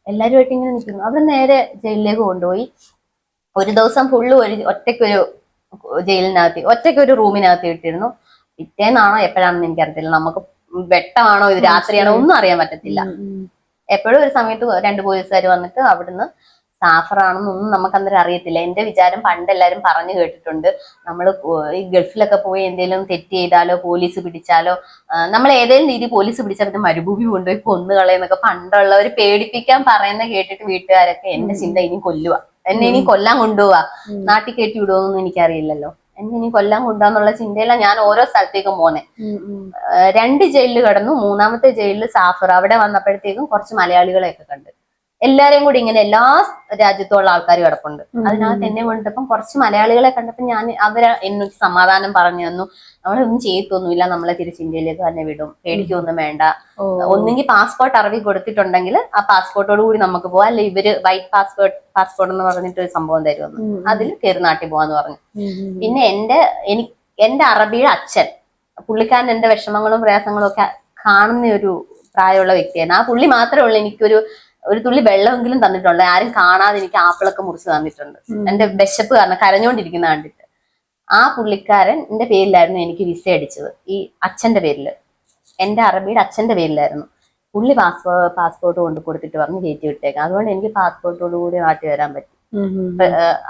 എല്ലാവരുമായിട്ട് ഇങ്ങനെ നിൽക്കുന്നു. അവർ നേരെ ജയിലിലേക്ക് കൊണ്ടുപോയി. ഒരു ദിവസം ഫുള്ള് ഒറ്റയ്ക്കൊരു ജയിലിനകത്ത് ഒറ്റയ്ക്ക് ഒരു റൂമിനകത്ത് ഇട്ടിരുന്നു. പിറ്റേന്നാണോ എപ്പോഴാണെന്ന് എനിക്കറിയത്തില്ല. നമുക്ക് വെട്ടമാണോ ഇത് രാത്രിയാണോ ഒന്നും അറിയാൻ പറ്റത്തില്ല. എപ്പോഴും ഒരു സമയത്ത് 2 പോലീസുകാർ വന്നിട്ട് അവിടുന്ന് സാഫറാണെന്നൊന്നും നമുക്ക് അന്നേരം അറിയത്തില്ല. എന്റെ വിചാരം പണ്ട് എല്ലാരും പറഞ്ഞു കേട്ടിട്ടുണ്ട്, നമ്മൾ ഈ ഗൾഫിലൊക്കെ പോയി എന്തെങ്കിലും തെറ്റ് ചെയ്താലോ പോലീസ് പിടിച്ചാലോ, നമ്മൾ ഏതെങ്കിലും രീതി പോലീസ് പിടിച്ചാൽ പിന്നെ മരുഭൂമി കൊണ്ടുപോയി കൊന്നുകളയെന്നൊക്കെ പണ്ടുള്ളവർ പേടിപ്പിക്കാൻ പറയുന്ന കേട്ടിട്ട് വീട്ടുകാരൊക്കെ എന്റെ ചിന്ത ഇനി കൊല്ലുക, എന്നെ ഇനി കൊല്ലാൻ കൊണ്ടുപോവാ, നാട്ടിൽ കയറ്റി വിടുവോന്നൊന്നും എനിക്കറിയില്ലല്ലോ, എന്നെ ഇനി കൊല്ലാൻ കൊണ്ടുപോകാന്നുള്ള ചിന്തയിലാണ് ഞാൻ ഓരോ സ്ഥലത്തേക്കും പോന്നെ. 2 ജയിലിൽ കിടന്നു. 3-മത്തെ ജയിലിൽ സാഫർ. അവിടെ വന്നപ്പോഴത്തേക്കും കുറച്ച് മലയാളികളെയൊക്കെ കണ്ട്. എല്ലാരെയും കൂടി ഇങ്ങനെ എല്ലാ രാജ്യത്തുള്ള ആൾക്കാർ കിടപ്പുണ്ട്. അതിനകത്ത് എന്നെ കൊണ്ടിട്ടപ്പം കുറച്ച് മലയാളികളെ കണ്ടപ്പോൾ ഞാൻ അവര് എന്നോട് സമാധാനം പറഞ്ഞു തന്നു. നമ്മളൊന്നും ചെയ്യത്തൊന്നുമില്ല, നമ്മളെ തിരിച്ച് ഇന്ത്യയിലേക്ക് തന്നെ വിടും, പേടിക്കൊന്നും വേണ്ട. ഒന്നെങ്കിൽ പാസ്പോർട്ട് അറബി കൊടുത്തിട്ടുണ്ടെങ്കിൽ ആ പാസ്പോർട്ടോട് കൂടി നമുക്ക് പോവാം, അല്ലെ ഇവര് വൈറ്റ് പാസ്പോർട്ട് എന്ന് പറഞ്ഞിട്ട് ഒരു സംഭവം തരുമെന്ന്, അതിൽ കയറി നാട്ടിൽ പോവാന്ന് പറഞ്ഞു. പിന്നെ എന്റെ അറബിയുടെ അച്ഛൻ, പുള്ളിക്കാരൻ എന്റെ വിഷമങ്ങളും പ്രയാസങ്ങളും ഒക്കെ കാണുന്ന ഒരു പ്രായമുള്ള വ്യക്തിയായിരുന്നു. ആ പുള്ളി മാത്രമേ ഉള്ളൂ എനിക്കൊരു തുള്ളി വെള്ളമെങ്കിലും തന്നിട്ടുണ്ട്. ആരും കാണാതെ എനിക്ക് ആപ്പിളൊക്കെ മുറിച്ച് തന്നിട്ടുണ്ട്, എന്റെ വിശപ്പ് കാരണം കരഞ്ഞോണ്ടിരിക്കുന്ന കണ്ടിട്ട്. ആ പുള്ളിക്കാരൻ എന്റെ പേരിലായിരുന്നു എനിക്ക് വിസ അടിച്ചത്, ഈ അച്ഛന്റെ പേരില്, എന്റെ അറബിയുടെ അച്ഛന്റെ പേരിലായിരുന്നു. പുള്ളി പാസ്പോർട്ട് കൊണ്ട് കൊടുത്തിട്ട് പറഞ്ഞ് കയറ്റി വിട്ടേക്കാം. അതുകൊണ്ട് എനിക്ക് പാസ്പോർട്ടോട് കൂടി നാട്ടിൽ വരാൻ പറ്റി.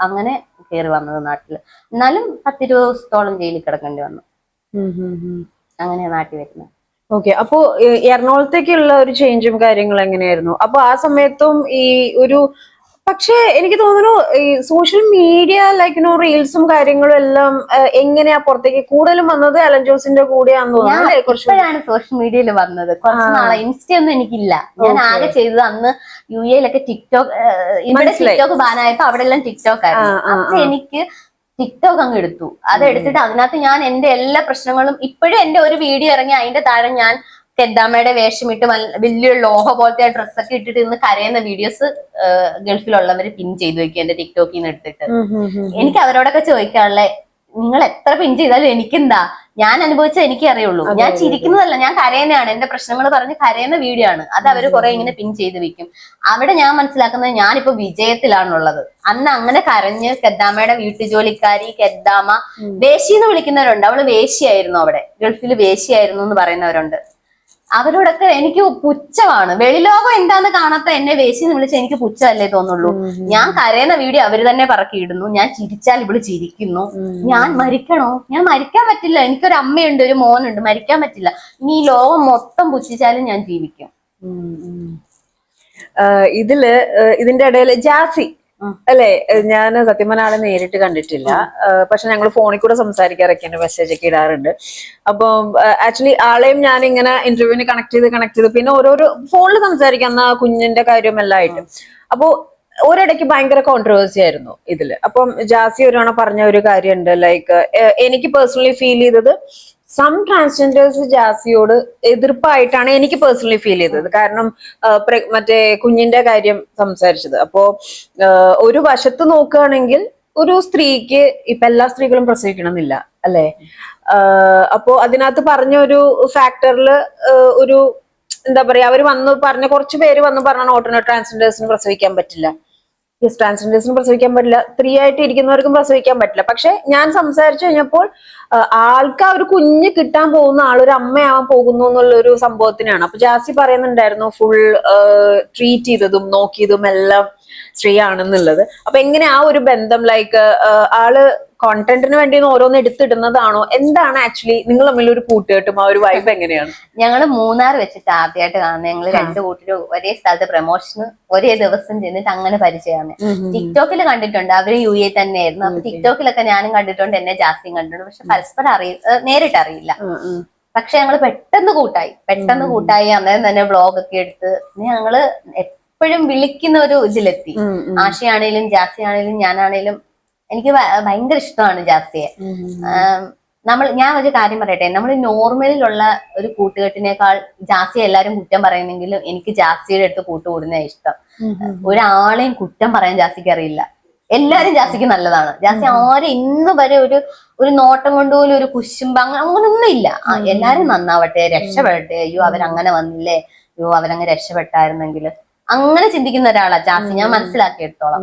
അങ്ങനെ കയറി വന്നത് നാട്ടില്. എന്നാലും 10-20 ദിവസത്തോളം ജയിലിൽ കിടക്കേണ്ടി വന്നു. അങ്ങനെയാ നാട്ടിൽ വരുന്നത്. ഓക്കെ. അപ്പോ എറണാകുളത്തേക്കുള്ള ഒരു ചേഞ്ചും കാര്യങ്ങളും എങ്ങനെയായിരുന്നു? അപ്പൊ ആ സമയത്തും ഈ ഒരു, പക്ഷെ എനിക്ക് തോന്നുന്നു ഈ സോഷ്യൽ മീഡിയ ലൈക്ക് റീൽസും കാര്യങ്ങളും എല്ലാം എങ്ങനെയാ പുറത്തേക്ക് കൂടുതലും വന്നത്? അലൻ ജോസിന്റെ കൂടെയാന്ന് തോന്നുന്നു. ഇപ്പോഴാണ് സോഷ്യൽ മീഡിയയിൽ വന്നത്. കുറച്ച് നാളെ ഇൻസ്റ്റ ഒന്നും എനിക്കില്ല. ഞാൻ ആകെ ചെയ്തത് അന്ന് യുഎയിലൊക്കെ ടിക്ടോക്ക്, ഇവിടെ ടിക്ടോക്ക് ബാനായപ്പോ അവിടെ എല്ലാം ടിക്ടോക്ക് ആയിരുന്നു. അപ്പൊ എനിക്ക് ടിക്ടോക്ക് അങ്ങ് എടുത്തു. അതെടുത്തിട്ട് അതിനകത്ത് ഞാൻ എന്റെ എല്ലാ പ്രശ്നങ്ങളും, ഇപ്പോഴും എന്റെ ഒരു വീഡിയോ ഇറങ്ങി അതിന്റെ താഴെ ഞാൻ കെദ്ദാമയുടെ വേഷമിട്ട് വലിയ ലോഹ പോലത്തെ ഡ്രസ്സൊക്കെ ഇട്ടിട്ട് ഇന്ന് കരയുന്ന വീഡിയോസ് ഗൾഫിലുള്ളവര് പിൻ ചെയ്തു വെക്കും എന്റെ ടിക്ടോക്കിൽ നിന്ന് എടുത്തിട്ട്. എനിക്ക് അവരോടൊക്കെ ചോദിക്കാനുള്ള, നിങ്ങൾ എത്ര പിൻ ചെയ്താലും എനിക്കെന്താ, ഞാൻ അനുഭവിച്ചാൽ എനിക്കേ അറിയുള്ളൂ. ഞാൻ ചിരിക്കുന്നതല്ല, ഞാൻ കരയുന്നതാണ്. എന്റെ പ്രശ്നങ്ങൾ പറഞ്ഞ് കരയുന്ന വീഡിയോ ആണ് അത്. അവര് കുറെ ഇങ്ങനെ പിൻ ചെയ്ത് വെക്കും. അവിടെ ഞാൻ മനസ്സിലാക്കുന്നത് ഞാനിപ്പോ വിജയത്തിലാണുള്ളത്. അന്ന് അങ്ങനെ കരഞ്ഞ് കെദ്ദാമയുടെ വീട്ടുജോലിക്കാരി, കെദ്ദാമ, വേശിന്ന് വിളിക്കുന്നവരുണ്ട്. അവള് വേശിയായിരുന്നു, അവിടെ ഗൾഫിൽ വേശിയായിരുന്നു എന്ന് പറയുന്നവരുണ്ട്. അവരോടൊക്കെ എനിക്ക് പുച്ഛമാണ്. വെളിലോകം എന്താന്ന് കാണാത്ത എന്നെ വേശിന്ന് വിളിച്ച് എനിക്ക് പുച്ഛമല്ലേ തോന്നുള്ളൂ. ഞാൻ കരയുന്ന വീഡിയോ അവര് തന്നെ പറക്കിയിടുന്നു. ഞാൻ ചിരിച്ചാൽ ഇവള് ചിരിക്കുന്നു. ഞാൻ മരിക്കണോ? ഞാൻ മരിക്കാൻ പറ്റില്ല. എനിക്കൊരു അമ്മയുണ്ട്, ഒരു മോനുണ്ട്, മരിക്കാൻ പറ്റില്ല. ഇനി ഈ ലോകം മൊത്തം പുച്ഛിച്ചാലും ഞാൻ ജീവിക്കും. ഇതിന്റെ ഇടയിൽ ജാസി അല്ലെ, ഞാൻ സത്യം പറഞ്ഞ ആളെ നേരിട്ട് കണ്ടിട്ടില്ല. പക്ഷെ ഞങ്ങൾ ഫോണിൽ കൂടെ സംസാരിക്കാറൊക്കെയാണ്, മെസ്സേജ് ഒക്കെ ഇടാറുണ്ട്. അപ്പം ആക്ച്വലി ആളെയും ഞാൻ ഇങ്ങനെ ഇന്റർവ്യൂവിന് കണക്ട് ചെയ്ത് പിന്നെ ഓരോരോ ഫോണിൽ സംസാരിക്കുന്ന കുഞ്ഞിന്റെ കാര്യം എല്ലാം ആയിട്ട്. അപ്പോ ഒരിടയ്ക്ക് ഭയങ്കര കോൺട്രവേഴ്സി ആയിരുന്നു ഇതില്. അപ്പം ജാസി ഒരാണ പറഞ്ഞ ഒരു കാര്യമുണ്ട്, ലൈക്ക് എനിക്ക് പേഴ്സണലി ഫീൽ ചെയ്തത് സം ട്രാൻസ്ജെൻഡേഴ്സ് ജാസിയോട് എതിർപ്പായിട്ടാണ് എനിക്ക് പേഴ്സണലി ഫീൽ ചെയ്തത്. കാരണം മറ്റേ കുഞ്ഞിന്റെ കാര്യം സംസാരിച്ചത്. അപ്പോ ഒരു വശത്ത് നോക്കുകയാണെങ്കിൽ ഒരു സ്ത്രീക്ക് ഇപ്പൊ എല്ലാ സ്ത്രീകളും പ്രസവിക്കണമെന്നില്ല അല്ലെ. അപ്പോ അതിനകത്ത് പറഞ്ഞ ഒരു ഫാക്ടറിൽ ഒരു എന്താ പറയാ, അവര് പറഞ്ഞ കുറച്ച് പേര് പറഞ്ഞാണ് ഓൾട്ടർനേറ്റ് ട്രാൻസ്ജെൻഡേഴ്സിന് പ്രസവിക്കാൻ പറ്റില്ല, ട്രാൻസ്ജെൻഡേഴ്സിന് പ്രസവിക്കാൻ പറ്റില്ല, സ്ത്രീ ആയിട്ട് ഇരിക്കുന്നവർക്കും പ്രസവിക്കാൻ പറ്റില്ല. പക്ഷെ ഞാൻ സംസാരിച്ചു കഴിഞ്ഞപ്പോൾ ആൾക്ക് ആ ഒരു കുഞ്ഞ് കിട്ടാൻ പോകുന്ന ആളൊരു അമ്മയാവാൻ പോകുന്നു എന്നുള്ളൊരു സംഭവത്തിനാണ്. അപ്പൊ ജാസി പറയുന്നുണ്ടായിരുന്നു ഫുൾ ട്രീറ്റ് ചെയ്തതും നോക്കിയതും എല്ലാം സ്ത്രീ ആണെന്നുള്ളത്. അപ്പൊ എങ്ങനെ ആ ഒരു ബന്ധം, ലൈക്ക് ആള് കോണ്ടന്റിന് വേണ്ടി ഓരോന്ന് എടുത്തിടുന്നതാണോ, എന്താണ് ആക്ച്വലി നിങ്ങൾ തമ്മിൽ ഒരു കൂട്ടുകെട്ടും ആ ഒരു വൈബ് എങ്ങനെയാണ്? ഞങ്ങള് 3 വെച്ചിട്ട് ആദ്യമായിട്ട് കാണുന്നത്. ഞങ്ങള് 2 കൂട്ടരും ഒരേ സ്ഥലത്ത് പ്രൊമോഷന് ഒരേ ദിവസം ചെന്നിട്ട് അങ്ങനെ പരിചയമാണ്. ടിക്ടോക്കിൽ കണ്ടിട്ടുണ്ട്, അവര് യുഎ തന്നെയായിരുന്നു. അപ്പൊ ടിക്ടോക്കിലൊക്കെ ഞാനും കണ്ടിട്ടുണ്ട്, എന്നെ ജാസ്തിയും കണ്ടിട്ടുണ്ട്. പക്ഷെ പരസ്പരം നേരിട്ട് അറിയില്ല. പക്ഷെ ഞങ്ങള് പെട്ടെന്ന് കൂട്ടായി. അന്നേരം തന്നെ വ്ളോഗ് ഒക്കെ എടുത്ത് ഞങ്ങള് എപ്പോഴും വിളിക്കുന്ന ഒരു ഇതിലെത്തി. ആശയാണേലും ജാസി ആണേലും ഞാനാണേലും എനിക്ക് ഭയങ്കര ഇഷ്ടമാണ് ജാസിയെ. ഞാൻ ഒരു കാര്യം പറയട്ടെ, നമ്മൾ നോർമലിലുള്ള ഒരു കൂട്ടുകെട്ടിനേക്കാൾ ജാസിയെ എല്ലാരും കുറ്റം പറയുന്നെങ്കിലും എനിക്ക് ജാസിയുടെ അടുത്ത് കൂട്ടുകൂടുന്ന ഇഷ്ടം. ഒരാളെയും കുറ്റം പറയാൻ ജാസിക്ക് അറിയില്ല. എല്ലാരും ജാസിക്ക് നല്ലതാണ്. ജാസി ആരും ഇന്ന് വരെ ഒരു നോട്ടം കൊണ്ടുപോലും ഒരു കുശുമ്പ അങ്ങനൊന്നും ഇല്ല. എല്ലാരും നന്നാവട്ടെ, രക്ഷപ്പെടട്ടെ, അയ്യോ അവരങ്ങനെ വന്നില്ലേ, അയ്യോ അവരങ്ങനെ രക്ഷപ്പെട്ടായിരുന്നെങ്കിൽ, അങ്ങനെ ചിന്തിക്കുന്ന ഒരാളാ ജാസി. ഞാൻ മനസ്സിലാക്കിയെടുത്തോളം.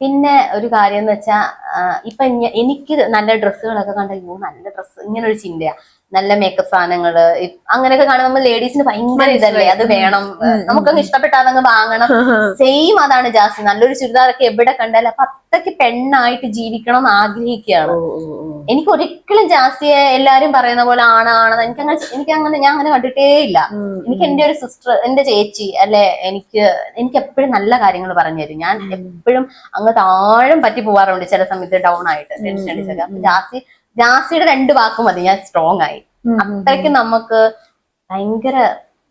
പിന്നെ ഒരു കാര്യം എന്ന് വെച്ചാ ഇപ്പൊ എനിക്ക് നല്ല ഡ്രസ്സുകളൊക്കെ കണ്ടോ, നല്ല ഡ്രസ്സ്, ഇങ്ങനെ ഒരു ചിന്തയാ. നല്ല മേക്കപ്പ് സാധനങ്ങള് അങ്ങനെയൊക്കെ കാണുമ്പോൾ നമ്മൾ ലേഡീസിന് ഭയങ്കര ഇതല്ലേ, അത് വേണം, നമുക്കങ്ങ് ഇഷ്ടപ്പെട്ടാൽ അതങ്ങ് വാങ്ങണം. സെയിം അതാണ് ജാസി. നല്ലൊരു ചുരിദാറൊക്കെ എവിടെ കണ്ടാലും അപ്പൊ അത്രയ്ക്ക് പെണ്ണായിട്ട് ജീവിക്കണം എന്ന് ആഗ്രഹിക്കുകയാണ്. എനിക്ക് ഒരിക്കലും ജാസിയെ എല്ലാരും പറയുന്ന പോലെ എനിക്കങ്ങനെ ഞാൻ അങ്ങനെ കണ്ടിട്ടേ ഇല്ല. എനിക്ക് എന്റെ ഒരു സിസ്റ്റർ, എന്റെ ചേച്ചി അല്ലെ, എനിക്ക് എപ്പോഴും നല്ല കാര്യങ്ങൾ പറഞ്ഞു തരും. ഞാൻ എപ്പോഴും അങ്ങ് താഴെ പറ്റി പോവാറുണ്ട് ചില സമയത്ത്, ഡൗൺ ആയിട്ട് ടെൻഷൻ അടിച്ചൊക്കെ. അപ്പൊ ജാസിയുടെ 2 വാക്ക് മതി, ഞാൻ സ്ട്രോങ് ആയി. അത്രയ്ക്ക് നമുക്ക് ഭയങ്കര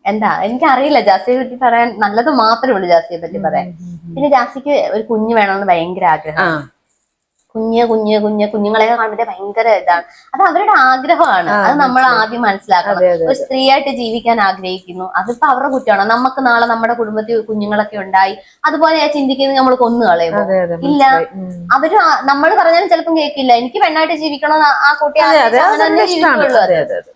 എന്താ, എനിക്കറിയില്ല ജാസിയെ പറ്റി പറയാൻ, നല്ലത് മാത്രമേ ഉള്ളൂ ജാസിയെ പറ്റി പറയാൻ. പിന്നെ ജാസിക്ക് ഒരു കുഞ്ഞ് വേണമെന്ന് ഭയങ്കര ആഗ്രഹം. കുഞ്ഞുങ്ങളെയൊക്കെ കാണുമ്പോഴേ ഭയങ്കര ഇതാണ്. അത് അവരുടെ ആഗ്രഹമാണ്. അത് നമ്മൾ ആദ്യം മനസ്സിലാക്കണം. ഒരു സ്ത്രീയായിട്ട് ജീവിക്കാൻ ആഗ്രഹിക്കുന്നു, അതിപ്പോ അവരുടെ കുറ്റമാണോ? നമുക്ക് നാളെ നമ്മുടെ കുടുംബത്തിൽ കുഞ്ഞുങ്ങളൊക്കെ ഉണ്ടായി അതുപോലെ ചിന്തിക്കുന്നത് നമ്മൾ കൊന്നു കളയുമോ? ഇല്ല. അവര് നമ്മൾ പറഞ്ഞാലും ചിലപ്പം കേൾക്കില്ല. എനിക്ക് പെണ്ണായിട്ട് ജീവിക്കണോ, ആ കുട്ടി ജീവിക്കുള്ളൂ.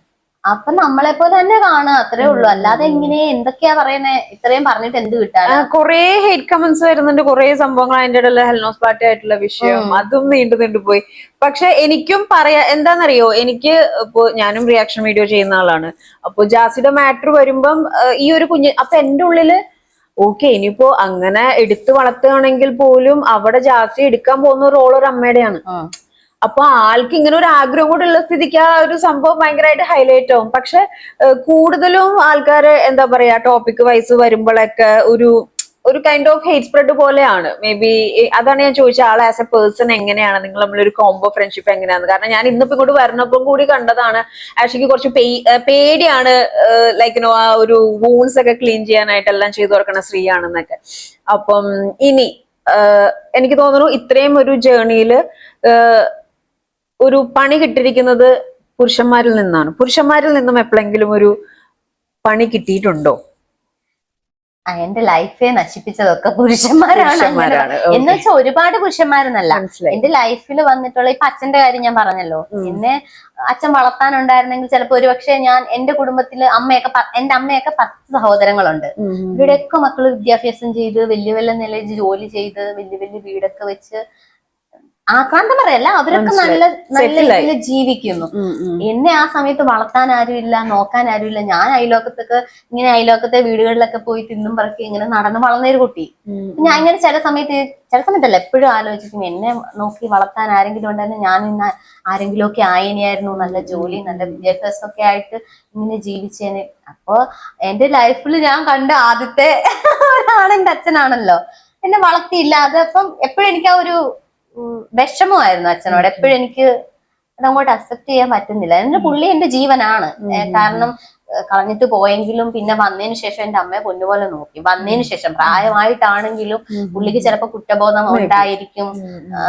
അപ്പൊ നമ്മളെ പോലെ തന്നെ കാണുക, അത്രേ ഉള്ളൂ. അല്ലാതെ ഇങ്ങനെ എന്തൊക്കെയാ പറയുന്നേ, ഇത്രയും പറഞ്ഞിട്ട് എന്ത് കിട്ടാൻ. കുറെ ഹേറ്റ് കമന്റ്സ് വരുന്നുണ്ട്, കുറെ സംഭവങ്ങൾ. അതിന്റെ ഇടയിൽ ഹെൽനോസ് പാർട്ടി ആയിട്ടുള്ള വിഷയം, അതും നീണ്ടു പോയി. പക്ഷെ എനിക്കും പറയാ, എന്താണെന്നറിയോ, എനിക്ക് ഇപ്പൊ ഞാനും റിയാക്ഷൻ വീഡിയോ ചെയ്യുന്ന ആളാണ്. അപ്പൊ ജാസിയുടെ മാറ്റർ വരുമ്പം ഈ ഒരു കുഞ്ഞ്, അപ്പൊ എന്റെ ഉള്ളില് ഓക്കെ, ഇനിയിപ്പോ അങ്ങനെ എടുത്തു വളർത്തുകയാണെങ്കിൽ പോലും അവിടെ ജാസി എടുക്കാൻ പോകുന്ന റോൾ ഒരു അമ്മയുടെയാണ്. അപ്പൊ ആൾക്ക് ഇങ്ങനെ ഒരു ആഗ്രഹം കൂടെ ഉള്ള സ്ഥിതിക്ക് ആ ഒരു സംഭവം ഭയങ്കരമായിട്ട് ഹൈലൈറ്റ് ആവും. പക്ഷെ കൂടുതലും ആൾക്കാര് എന്താ പറയാ, ടോപ്പിക് വൈസ് വരുമ്പോഴൊക്കെ ഒരു കൈൻഡ് ഓഫ് ഹേറ്റ് സ്പ്രെഡ് പോലെയാണ്. മേ ബി അതാണ് ഞാൻ ചോദിച്ച, ആൾ ആസ് എ പേഴ്സൺ എങ്ങനെയാണ്, നിങ്ങൾ നമ്മളൊരു കോംബോ ഫ്രണ്ട്ഷിപ്പ് എങ്ങനെയാണ്. കാരണം ഞാൻ ഇന്നിപ്പോ ഇങ്ങോട്ട് വരണപ്പം കൂടി കണ്ടതാണ്, ആഷിക്ക് കുറച്ച് പേടിയാണ്, ലൈക്ക് ആ ഒരു വൂൺസ് ഒക്കെ ക്ലീൻ ചെയ്യാനായിട്ട് എല്ലാം ചെയ്തു കൊടുക്കണ സ്ത്രീയാണെന്നൊക്കെ. അപ്പം ഇനി എനിക്ക് തോന്നുന്നു ഇത്രയും ഒരു ജേർണിയില് ഒരു പണി കിട്ടിയിരിക്കുന്നത് പുരുഷന്മാരിൽ നിന്നാണ്. പുരുഷന്മാരിൽ നിന്നും എപ്പോഴെങ്കിലും ഒരു പണി കിട്ടിയിട്ടുണ്ടോ? എന്റെ ലൈഫെ നശിപ്പിച്ചതൊക്കെ പുരുഷന്മാരാണ്. എന്ന് വെച്ചാൽ ഒരുപാട് പുരുഷന്മാരെന്നല്ല, എന്റെ ലൈഫിൽ വന്നിട്ടുള്ള ഇപ്പൊ അച്ഛന്റെ കാര്യം ഞാൻ പറഞ്ഞല്ലോ. എന്നെ അച്ഛൻ വളർത്താനുണ്ടായിരുന്നെങ്കിൽ ചിലപ്പോ ഒരുപക്ഷെ ഞാൻ എന്റെ കുടുംബത്തില് എന്റെ അമ്മയൊക്കെ 10 സഹോദരങ്ങളുണ്ട്. ഇവിടെയൊക്കെ മക്കള് വിദ്യാഭ്യാസം ചെയ്ത് വലിയ വലിയ നിലയിൽ ജോലി ചെയ്ത് വലിയ വലിയ വീടൊക്കെ വെച്ച് ആക്രാന്തം പറയല്ല, അവരൊക്കെ നല്ല രീതിയിൽ ജീവിക്കുന്നു. എന്നെ ആ സമയത്ത് വളർത്താൻ ആരുമില്ല, നോക്കാൻ ആരുമില്ല. ഞാൻ അയലോക്കത്തെ വീടുകളിലൊക്കെ പോയി തിന്നും പറക്കി ഇങ്ങനെ നടന്ന് വളർന്നൊരു കുട്ടി. ഞാൻ ഇങ്ങനെ ചില സമയത്തല്ല എപ്പോഴും ആലോചിക്കും, എന്നെ നോക്കി വളർത്താൻ ആരെങ്കിലും ഉണ്ടായിരുന്നു, ഞാൻ ഇന്ന് ആരെങ്കിലും ഒക്കെ ആയനെയായിരുന്നു, നല്ല ജോലി നല്ല വിദ്യാഭ്യാസം ഒക്കെ ആയിട്ട് ഇങ്ങനെ ജീവിച്ചേനെ. അപ്പൊ എന്റെ ലൈഫിൽ ഞാൻ കണ്ട ആദ്യത്തെ ഒരാണ് എന്റെ അച്ഛനാണല്ലോ. എന്നെ വളർത്തിയില്ല. അതപ്പം എപ്പോഴും എനിക്ക് ആ ഒരു വിഷമമായിരുന്നു അച്ഛനോട്. എപ്പോഴും എനിക്ക് അതങ്ങോട്ട് അക്സെപ്റ്റ് ചെയ്യാൻ പറ്റുന്നില്ല. എന്റെ പുള്ളി എന്റെ ജീവനാണ്. കാരണം കളഞ്ഞിട്ട് പോയെങ്കിലും പിന്നെ വന്നതിന് ശേഷം എന്റെ അമ്മയെ പൊന്നുപോലെ നോക്കി. വന്നതിന് ശേഷം പ്രായമായിട്ടാണെങ്കിലും പുള്ളിക്ക് ചിലപ്പോ കുറ്റബോധം ഉണ്ടായിരിക്കും.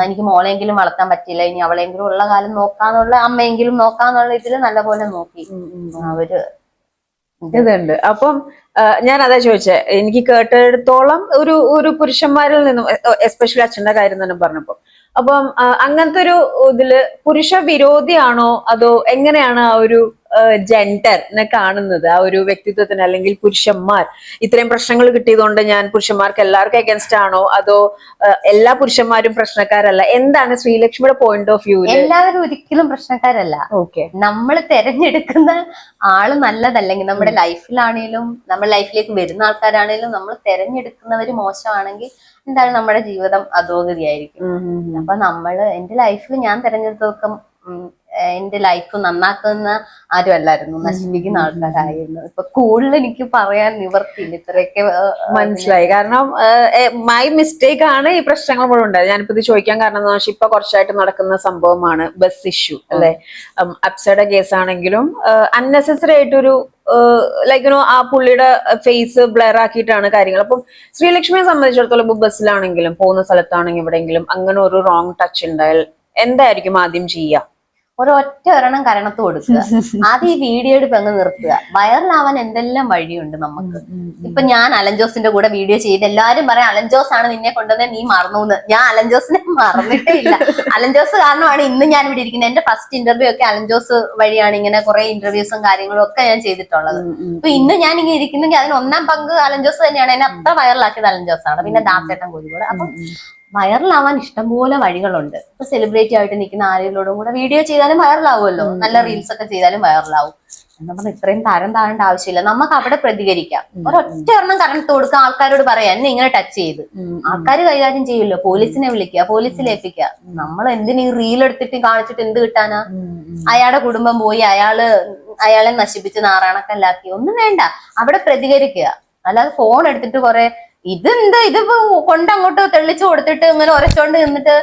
എനിക്ക് മോളെങ്കിലും വളർത്താൻ പറ്റില്ല, ഇനി അവളെങ്കിലും ഉള്ള കാലം നോക്കാന്നുള്ള, അമ്മയെങ്കിലും നോക്കാന്നുള്ള ഇതില് നല്ലപോലെ നോക്കി അവര്. ഇതുണ്ട്. അപ്പം ഞാൻ അതാ ചോദിച്ചേ, എനിക്ക് കേട്ടെടുത്തോളം ഒരു പുരുഷന്മാരിൽ നിന്നും, എസ്പെഷ്യലി അച്ഛന്റെ കാര്യം തന്നെ പറഞ്ഞപ്പോ, അപ്പം അങ്ങനത്തെ ഒരു ഇതില് പുരുഷ വിരോധിയാണോ അതോ എങ്ങനെയാണ് ആ ഒരു ജെൻഡറിനെ കാണുന്നത്, ആ ഒരു വ്യക്തിത്വത്തിന്? അല്ലെങ്കിൽ പുരുഷന്മാർ ഇത്രയും പ്രശ്നങ്ങൾ കിട്ടിയതുകൊണ്ട് ഞാൻ പുരുഷന്മാർക്ക് എല്ലാവർക്കും അഗൻസ്റ്റ് ആണോ, അതോ എല്ലാ പുരുഷന്മാരും പ്രശ്നക്കാരല്ല? എന്താണ് ശ്രീലക്ഷ്മിയുടെ പോയിന്റ് ഓഫ് വ്യൂ? എല്ലാവരും ഒരിക്കലും പ്രശ്നക്കാരല്ല. ഓക്കെ, നമ്മൾ തെരഞ്ഞെടുക്കുന്ന ആള് നല്ലതല്ലെങ്കിൽ, നമ്മുടെ ലൈഫിലാണേലും നമ്മുടെ ലൈഫിലേക്ക് വരുന്ന ആൾക്കാരാണേലും നമ്മൾ തെരഞ്ഞെടുക്കുന്നവര് മോശമാണെങ്കിൽ എന്തായാലും നമ്മുടെ ജീവിതം അധോഗതിയായിരിക്കും. അപ്പൊ എന്റെ ലൈഫിൽ ഞാൻ തെരഞ്ഞെടുത്തൊക്കെ എന്റെ ലൈഫ് നന്നാക്കുന്ന ആരും അല്ലായിരുന്നു, നശിപ്പിക്കുന്ന ആൾക്കാരായിരുന്നു. ഇപ്പൊ കൂടുതൽ എനിക്ക് പറയാൻ നിവർത്തിയില്ല. ഇത്രയൊക്കെ മനസ്സിലായി. കാരണം മൈ മിസ്റ്റേക്ക് ആണ് ഈ പ്രശ്നങ്ങൾ മുഴുവൻ ഉണ്ടായത്. ഞാനിപ്പോ ഇത് ചോദിക്കാൻ കാരണം എന്താ വെച്ചാൽ ഇപ്പൊ കുറച്ചായിട്ട് നടക്കുന്ന സംഭവമാണ് ബസ് ഇഷ്യൂ അല്ലെ. അപ്സയുടെ കേസ് ആണെങ്കിലും അൺനെസസറി ആയിട്ടൊരു ലൈക്ക് ആ പുള്ളിയുടെ ഫേസ് ബ്ലർ ആക്കിയിട്ടാണ് കാര്യങ്ങൾ. അപ്പം ശ്രീലക്ഷ്മിയെ സംബന്ധിച്ചിടത്തോളം ഇപ്പൊ ബസ്സിലാണെങ്കിലും പോകുന്ന സ്ഥലത്താണെങ്കിലും എവിടെയെങ്കിലും അങ്ങനെ ഒരു റോങ് ടച്ച് ഉണ്ടായാൽ എന്തായിരിക്കും ആദ്യം ചെയ്യുക? ഒരൊറ്റ ഒരെണ്ണം കരണത്ത് കൊടുക്കുക. ആദ്യം ഈ വീഡിയോ എടുപ്പ് അങ്ങ് നിർത്തുക. വൈറലാവാൻ എന്തെല്ലാം വഴിയുണ്ട് നമുക്ക്. ഇപ്പൊ ഞാൻ അലൻ ജോസിന്റെ കൂടെ വീഡിയോ ചെയ്ത് എല്ലാരും പറയാം അലൻ ജോസ് ആണ് നിന്നെ കൊണ്ടുവന്നെ, നീ മറന്നു. ഞാൻ അലൻ ജോസിനെ മറന്നിട്ടേ ഇല്ല. അലൻ ജോസ് കാരണമാണ് ഇന്ന് ഞാൻ ഇവിടെ ഇരിക്കുന്നത്. എന്റെ ഫസ്റ്റ് ഇന്റർവ്യൂ ഒക്കെ അലൻ ജോസ് വഴിയാണ്. ഇങ്ങനെ കുറെ ഇന്റർവ്യൂസും കാര്യങ്ങളും ഒക്കെ ഞാൻ ചെയ്തിട്ടുള്ളത്. അപ്പൊ ഇന്ന് ഞാൻ ഇങ്ങനെ ഇരിക്കുന്നെങ്കിൽ അതിന് 1-ാം പങ്ക് അലൻ ജോസ് തന്നെയാണ്. എന്നെ അത്ര വൈറലാക്കിയത് അലൻ ജോസ് ആണ്. പിന്നെ ദാസേട്ടൻ കോഴിക്കോട്. അപ്പം വൈറലാവാൻ ഇഷ്ടംപോലെ വഴികളുണ്ട്. ഇപ്പൊ സെലിബ്രിറ്റി ആയിട്ട് നിൽക്കുന്ന ആരെങ്കിലും കൂടെ വീഡിയോ ചെയ്താലും വൈറലാവുമല്ലോ, നല്ല റീൽസ് ഒക്കെ ചെയ്താലും വൈറലാവും. എന്താ പറഞ്ഞാൽ ഇത്രയും തരം താഴേണ്ട ആവശ്യമില്ല, നമുക്ക് അവിടെ പ്രതികരിക്കാം. ഒരൊറ്റ ഒരെണ്ണം കറണ്ട് കൊടുക്കുക, ആൾക്കാരോട് പറയാം എന്നെ ഇങ്ങനെ ടച്ച് ചെയ്ത്, ആൾക്കാർ കൈകാര്യം ചെയ്യുമല്ലോ. പോലീസിനെ വിളിക്കുക, പോലീസിലേൽപ്പിക്കുക. നമ്മൾ എന്തിനീ റീൽ എടുത്തിട്ട് കാണിച്ചിട്ട് എന്ത് കിട്ടാനാ? അയാളുടെ കുടുംബം പോയി അയാളെ നശിപ്പിച്ച് നാറാണക്കല്ലാക്കി, ഒന്നും വേണ്ട. അവിടെ പ്രതികരിക്കുക. അല്ലാതെ ഫോൺ എടുത്തിട്ട് കുറെ ഇതെന്താ ഇതിപ്പോ കൊണ്ടങ്ങോട്ട് തെളിച്ചു കൊടുത്തിട്ട് ഇങ്ങനെ ഉരച്ചോണ്ട് നിന്നിട്ട്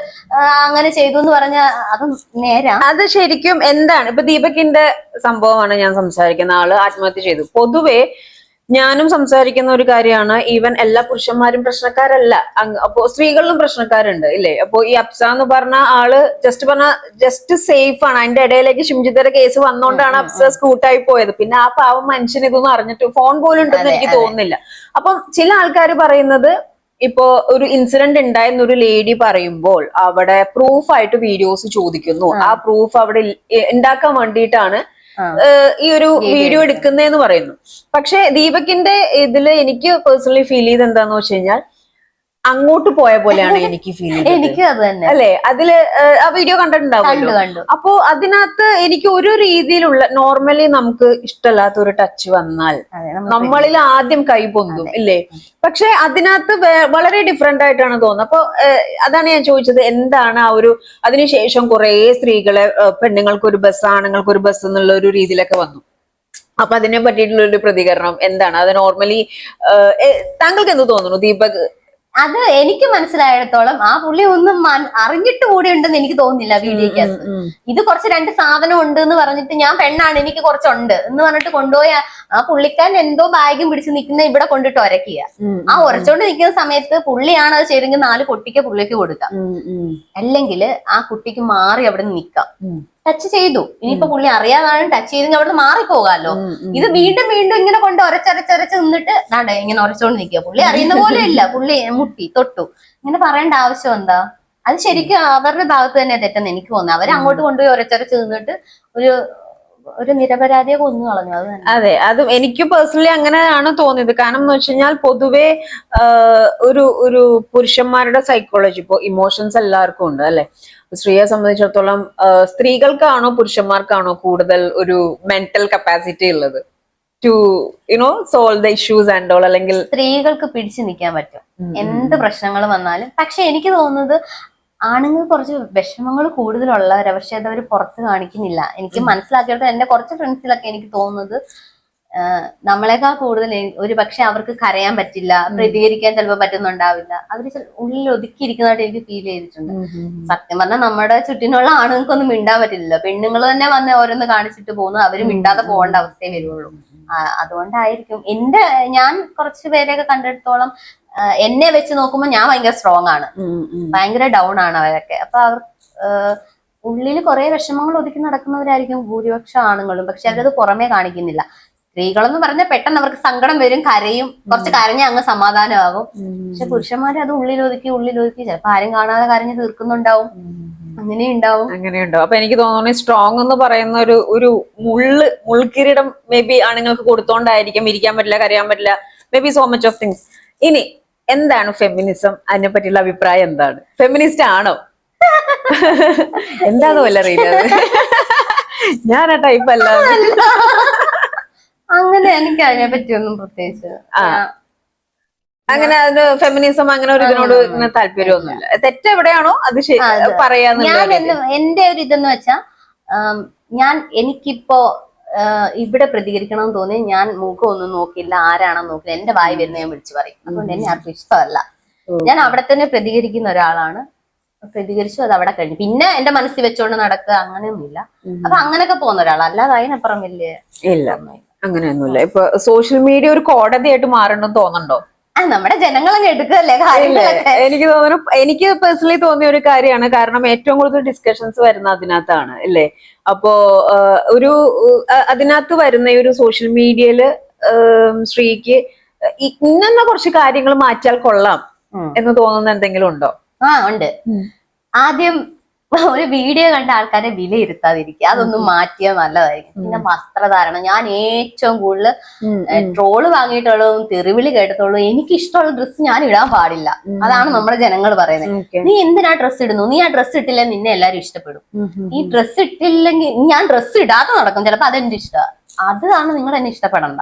അങ്ങനെ ചെയ്തു എന്ന് പറഞ്ഞ അത് നേരാ? അത് ശരിക്കും എന്താണ് ഇപ്പൊ ദീപകിന്റെ സംഭവമാണ് ഞാൻ സംസാരിക്കുന്ന. ആള് ആത്മഹത്യ ചെയ്തു. പൊതുവെ ഞാനും സംസാരിക്കുന്ന ഒരു കാര്യമാണ്, ഈവൻ എല്ലാ പുരുഷന്മാരും പ്രശ്നക്കാരല്ല, അപ്പോ സ്ത്രീകളിലും പ്രശ്നക്കാരുണ്ട് ഇല്ലേ? അപ്പൊ ഈ അപ്സ എന്ന് പറഞ്ഞ ആള് ജസ്റ്റ് സേഫ് ആണ്. അതിന്റെ ഇടയിലേക്ക് ഷിംജിതയുടെ കേസ് വന്നോണ്ടാണ് അപ്സ സ്കൂട്ടായി പോയത്. പിന്നെ ആ പാവം മനുഷ്യൻ ഇതൊന്നും അറിഞ്ഞിട്ട് ഫോൺ പോലും ഉണ്ടെന്ന് എനിക്ക് തോന്നുന്നില്ല. അപ്പം ചില ആൾക്കാർ പറയുന്നത്, ഇപ്പോ ഒരു ഇൻസിഡന്റ് ഉണ്ടായെന്നൊരു ലേഡി പറയുമ്പോൾ അവിടെ പ്രൂഫായിട്ട് വീഡിയോസ് ചോദിക്കുന്നു. ആ പ്രൂഫ് അവിടെ ഉണ്ടാക്കാൻ വേണ്ടിയിട്ടാണ് ഈ ഒരു വീഡിയോ എടുക്കുന്നതെന്ന് പറയുന്നു. പക്ഷെ ദീപകിന്റെ ഇതില് എനിക്ക് പേഴ്സണലി ഫീൽ ചെയ്ത് എന്താന്ന് വെച്ച് കഴിഞ്ഞാൽ, അങ്ങോട്ട് പോയ പോലെയാണ് എനിക്ക് ഫീൽ ചെയ്തത്. എനിക്ക് അത് തന്നെ അല്ലെ? അതില് ആ വീഡിയോ കണ്ടിട്ടുണ്ടാവുമല്ലോ. അപ്പോ അതിനകത്ത് എനിക്ക് ഒരു രീതിയിലുള്ള നോർമലി നമുക്ക് ഇഷ്ടമല്ലാത്ത ഒരു ടച്ച് വന്നാൽ നമ്മളിൽ ആദ്യം കൈ പൊന്തും ഇല്ലേ? പക്ഷെ അതിനകത്ത് വളരെ ഡിഫറെന്റ് ആയിട്ടാണ് തോന്നുന്നത്. അപ്പൊ അതാണ് ഞാൻ ചോദിച്ചത്, എന്താണ് ആ ഒരു അതിനുശേഷം കുറെ സ്ത്രീകളെ പെണ്ണുങ്ങൾക്ക് ഒരു ബസ്, ആണുങ്ങൾക്ക് ഒരു ബസ് എന്നുള്ള ഒരു രീതിയിലൊക്കെ വന്നു. അപ്പൊ അതിനെ പറ്റിയിട്ടുള്ള ഒരു പ്രതികരണം എന്താണ്? അത് നോർമലി താങ്കൾക്ക് എന്ത് തോന്നുന്നു ദീപക്? അത് എനിക്ക് മനസ്സിലായിടത്തോളം ആ പുള്ളി ഒന്നും അറിഞ്ഞിട്ട് കൂടി ഉണ്ടെന്ന് എനിക്ക് തോന്നുന്നില്ല വീഡിയോക്കകത്ത്. ഇത് കുറച്ച് രണ്ട് സാധനം ഉണ്ട് എന്ന് പറഞ്ഞിട്ട്, ഞാൻ പെണ്ണാണ് എനിക്ക് കുറച്ചുണ്ട് എന്ന് പറഞ്ഞിട്ട് കൊണ്ടുപോയി ആ പുള്ളിക്കാരൻ എന്തോ ബാഗും പിടിച്ച് നിൽക്കുന്ന ഇവിടെ കൊണ്ടിട്ട് ഉരക്കുക. ആ ഉരച്ചോണ്ട് നിൽക്കുന്ന സമയത്ത് പുള്ളിയാണ് അത് ചെയ്തെങ്കിൽ 4 കൊട്ടിക്ക് പുള്ളിക്ക് കൊടുക്കാം, അല്ലെങ്കിൽ ആ കുട്ടിക്ക് മാറി അവിടെ നിന്ന് നിൽക്കാം. ടച്ച് ചെയ്തു, ഇനിയിപ്പോ പുള്ളി അറിയാതാണ് ടച്ച് ചെയ്തെങ്കിൽ അവിടെ നിന്ന് മാറിപ്പോകാമല്ലോ. ഇത് വീണ്ടും വീണ്ടും ഇങ്ങനെ കൊണ്ട് ഒരച്ചരച്ചരച്ച് നിന്നിട്ട് നാടെ ഇങ്ങനെ ഉരച്ചോണ്ട് നിൽക്കുക. പുള്ളി അറിയുന്ന പോലെ ഇല്ല, പുള്ളി മുട്ടി തൊട്ടു, ഇങ്ങനെ പറയേണ്ട ആവശ്യം എന്താ? അത് ശരിക്കും അവരുടെ ഭാഗത്ത് തന്നെ തെറ്റെന്ന് എനിക്ക് തോന്നുന്നു. അവരെ അങ്ങോട്ട് കൊണ്ടുപോയി ഒരച്ചരച്ച് നിന്നിട്ട് ഒരു നിരപരാധിയെ കൊന്നു കളഞ്ഞു. അത് അതെ, അത് എനിക്ക് പേഴ്സണലി അങ്ങനെയാണ് തോന്നിയത്. കാരണം എന്ന് വെച്ച് കഴിഞ്ഞാൽ പൊതുവെ ഒരു പുരുഷന്മാരുടെ സൈക്കോളജി, ഇപ്പോ ഇമോഷൻസ് എല്ലാവർക്കും ഉണ്ട് അല്ലെ? സ്ത്രീയെ സംബന്ധിച്ചിടത്തോളം സ്ത്രീകൾക്കാണോ പുരുഷന്മാർക്കാണോ കൂടുതൽ ഒരു മെന്റൽ കപ്പാസിറ്റി ഉള്ളത് to solve the issues and all? അല്ലെങ്കിൽ സ്ത്രീകൾക്ക് പിടിച്ചു നിൽക്കാൻ പറ്റും എന്ത് പ്രശ്നങ്ങൾ വന്നാലും. പക്ഷെ എനിക്ക് തോന്നുന്നത് ആണുങ്ങൾ കുറച്ച് വിഷമങ്ങൾ കൂടുതലുള്ളവരാ, പക്ഷെ അത് അവർ പുറത്ത് കാണിക്കുന്നില്ല. എനിക്ക് മനസ്സിലാക്കിയെടുത്ത് എന്റെ കുറച്ച് ഫ്രണ്ട്സിലൊക്കെ എനിക്ക് തോന്നുന്നത് നമ്മളെക്കാൾ കൂടുതൽ ഒരു പക്ഷെ അവർക്ക് കരയാൻ പറ്റില്ല, പ്രതികരിക്കാൻ ചിലപ്പോൾ പറ്റുന്നുണ്ടാവില്ല. അവര് ഉള്ളിൽ ഒതുക്കിയിരിക്കുന്നതായിട്ട് എനിക്ക് ഫീൽ ചെയ്തിട്ടുണ്ട്. സത്യം പറഞ്ഞാൽ നമ്മുടെ ചുറ്റിനുള്ള ആണുങ്ങൾക്കൊന്നും മിണ്ടാൻ പറ്റില്ലല്ലോ. പെണ്ണുങ്ങൾ തന്നെ വന്ന് ഓരോന്ന് കാണിച്ചിട്ട് പോകുന്നു, അവര് മിണ്ടാതെ പോകേണ്ട അവസ്ഥയെ വരുള്ളൂ. അതുകൊണ്ടായിരിക്കും ഞാൻ കുറച്ച് പേരെയൊക്കെ കണ്ടെടുത്തോളം എന്നെ വെച്ച് നോക്കുമ്പോൾ ഞാൻ ഭയങ്കര സ്ട്രോങ് ആണ്, ഭയങ്കര ഡൗൺ ആണ് അവരൊക്കെ. അപ്പൊ അവർ ഉള്ളിൽ കുറെ വിഷമങ്ങൾ ഒതുക്കി നടക്കുന്നവരായിരിക്കും ഭൂരിപക്ഷം ആണുങ്ങളും. പക്ഷെ അവരത് പുറമേ കാണിക്കുന്നില്ല. സ്ത്രീകളെന്ന് പറഞ്ഞാൽ പെട്ടെന്ന് അവർക്ക് സങ്കടം വരും, കരയും, കുറച്ച് കരഞ്ഞ അങ്ങ് സമാധാനമാകും. പക്ഷെ പുരുഷന്മാരെ അത് ഉള്ളിലൊതുക്കി ചിലപ്പോ ആരും കാണാതെ കരഞ്ഞ് തീർക്കുന്നുണ്ടാവും, അങ്ങനെയുണ്ടാവും. അപ്പൊ എനിക്ക് തോന്നുന്നു സ്ട്രോങ് എന്ന് പറയുന്ന ഒരു മുൾക്കിരീടം മേ ബി ആണുങ്ങൾക്ക് കൊടുത്തോണ്ടായിരിക്കും ഇരിക്കാൻ പറ്റില്ല, കരയാൻ പറ്റില്ല, may be so much of things. ഇനി എന്താണ് ഫെമിനിസം? അതിനെ പറ്റിയുള്ള അഭിപ്രായം എന്താണ്? ഫെമിനിസ്റ്റ് ആണോ? എന്താന്ന് വല്ല അറിയില്ല, ഞാൻ ആ ടൈപ്പ് അല്ല. അങ്ങനെ എനിക്ക് അതിനെ പറ്റിയൊന്നും പ്രത്യേകിച്ച് അങ്ങനെ അതിന് ഫെമിനിസം അങ്ങനെ ഒരു ഇതിനോട് ഇങ്ങനെ താല്പര്യമൊന്നുമില്ല. തെറ്റെവിടെയാണോ അത് പറയാന്ന്. എന്റെ ഒരു ഇതെന്ന് വെച്ചാ എനിക്കിപ്പോ ഇവിടെ പ്രതികരിക്കണം എന്ന് തോന്നി ഞാൻ മുഖം ഒന്നും നോക്കില്ല, ആരാണെന്ന് നോക്കില്ല, എന്റെ വായി വരുന്ന ഞാൻ വിളിച്ചു പറയും. അതുകൊണ്ട് എന്നെ ആർക്കും ഇഷ്ടമല്ല. ഞാൻ അവിടെ തന്നെ പ്രതികരിക്കുന്ന ഒരാളാണ്. പ്രതികരിച്ചു, അത് അവിടെ കഴിഞ്ഞു. പിന്നെ എന്റെ മനസ്സിൽ വെച്ചോണ്ട് നടക്കുക അങ്ങനെയൊന്നുമില്ല. അപ്പൊ അങ്ങനെയൊക്കെ പോകുന്ന ഒരാൾ, അല്ലാതെ അതിനപ്പുറം വലിയ ഇല്ല, അങ്ങനെയൊന്നുമില്ല. ഇപ്പൊ സോഷ്യൽ മീഡിയ ഒരു കോടതിയായിട്ട് മാറണമെന്ന് തോന്നുന്നുണ്ടോ? നമ്മുടെ ജനങ്ങളങ്ങ് എടുക്കല്ലേ കാര്യങ്ങളൊക്കെ. എനിക്ക് തോന്നുന്നു, എനിക്ക് പേഴ്സണലി തോന്നിയ ഒരു കാര്യമാണ്. കാരണം ഏറ്റവും കൂടുതൽ ഡിസ്കഷൻസ് വരുന്ന അതിനകത്താണ് അല്ലേ? അപ്പോ അതിനകത്ത് വരുന്ന ഒരു സോഷ്യൽ മീഡിയയില് ശ്രീക്ക് ഇന്ന കുറച്ച് കാര്യങ്ങൾ മാറ്റിയാൽ കൊള്ളാം എന്ന് തോന്നുന്ന എന്തെങ്കിലും ഉണ്ടോ? ഉണ്ട്. ആദ്യം ഒരു വീഡിയോ കണ്ട ആൾക്കാരെ വിലയിരുത്താതിരിക്കുക, അതൊന്നും മാറ്റിയാൽ നല്ലതായിരിക്കും. പിന്നെ വസ്ത്രധാരണം, ഞാൻ ഏറ്റവും കൂടുതൽ ട്രോള് വാങ്ങിയിട്ടുള്ളതും തെറിവിളി കേട്ടിട്ടുള്ളൂ, എനിക്ക് ഇഷ്ടമുള്ള ഡ്രസ്സ് ഞാൻ ഇടാൻ പാടില്ല. അതാണ് നമ്മുടെ ജനങ്ങൾ പറയുന്നത്. നീ എന്തിനാ ഡ്രസ്സ് ഇടുന്നു, നീ ആ ഡ്രസ്സ് ഇട്ടില്ലേ നിന്നെ എല്ലാരും ഇഷ്ടപ്പെടും. ഈ ഡ്രസ്സ് ഇട്ടില്ലെങ്കിൽ ഞാൻ ഡ്രസ്സ് ഇടാതെ നടക്കും, ചിലപ്പോ അതെന്റെ ഇഷ്ടമാണ്. അതാണ് നിങ്ങൾ എന്നെ ഇഷ്ടപ്പെടണ്ട.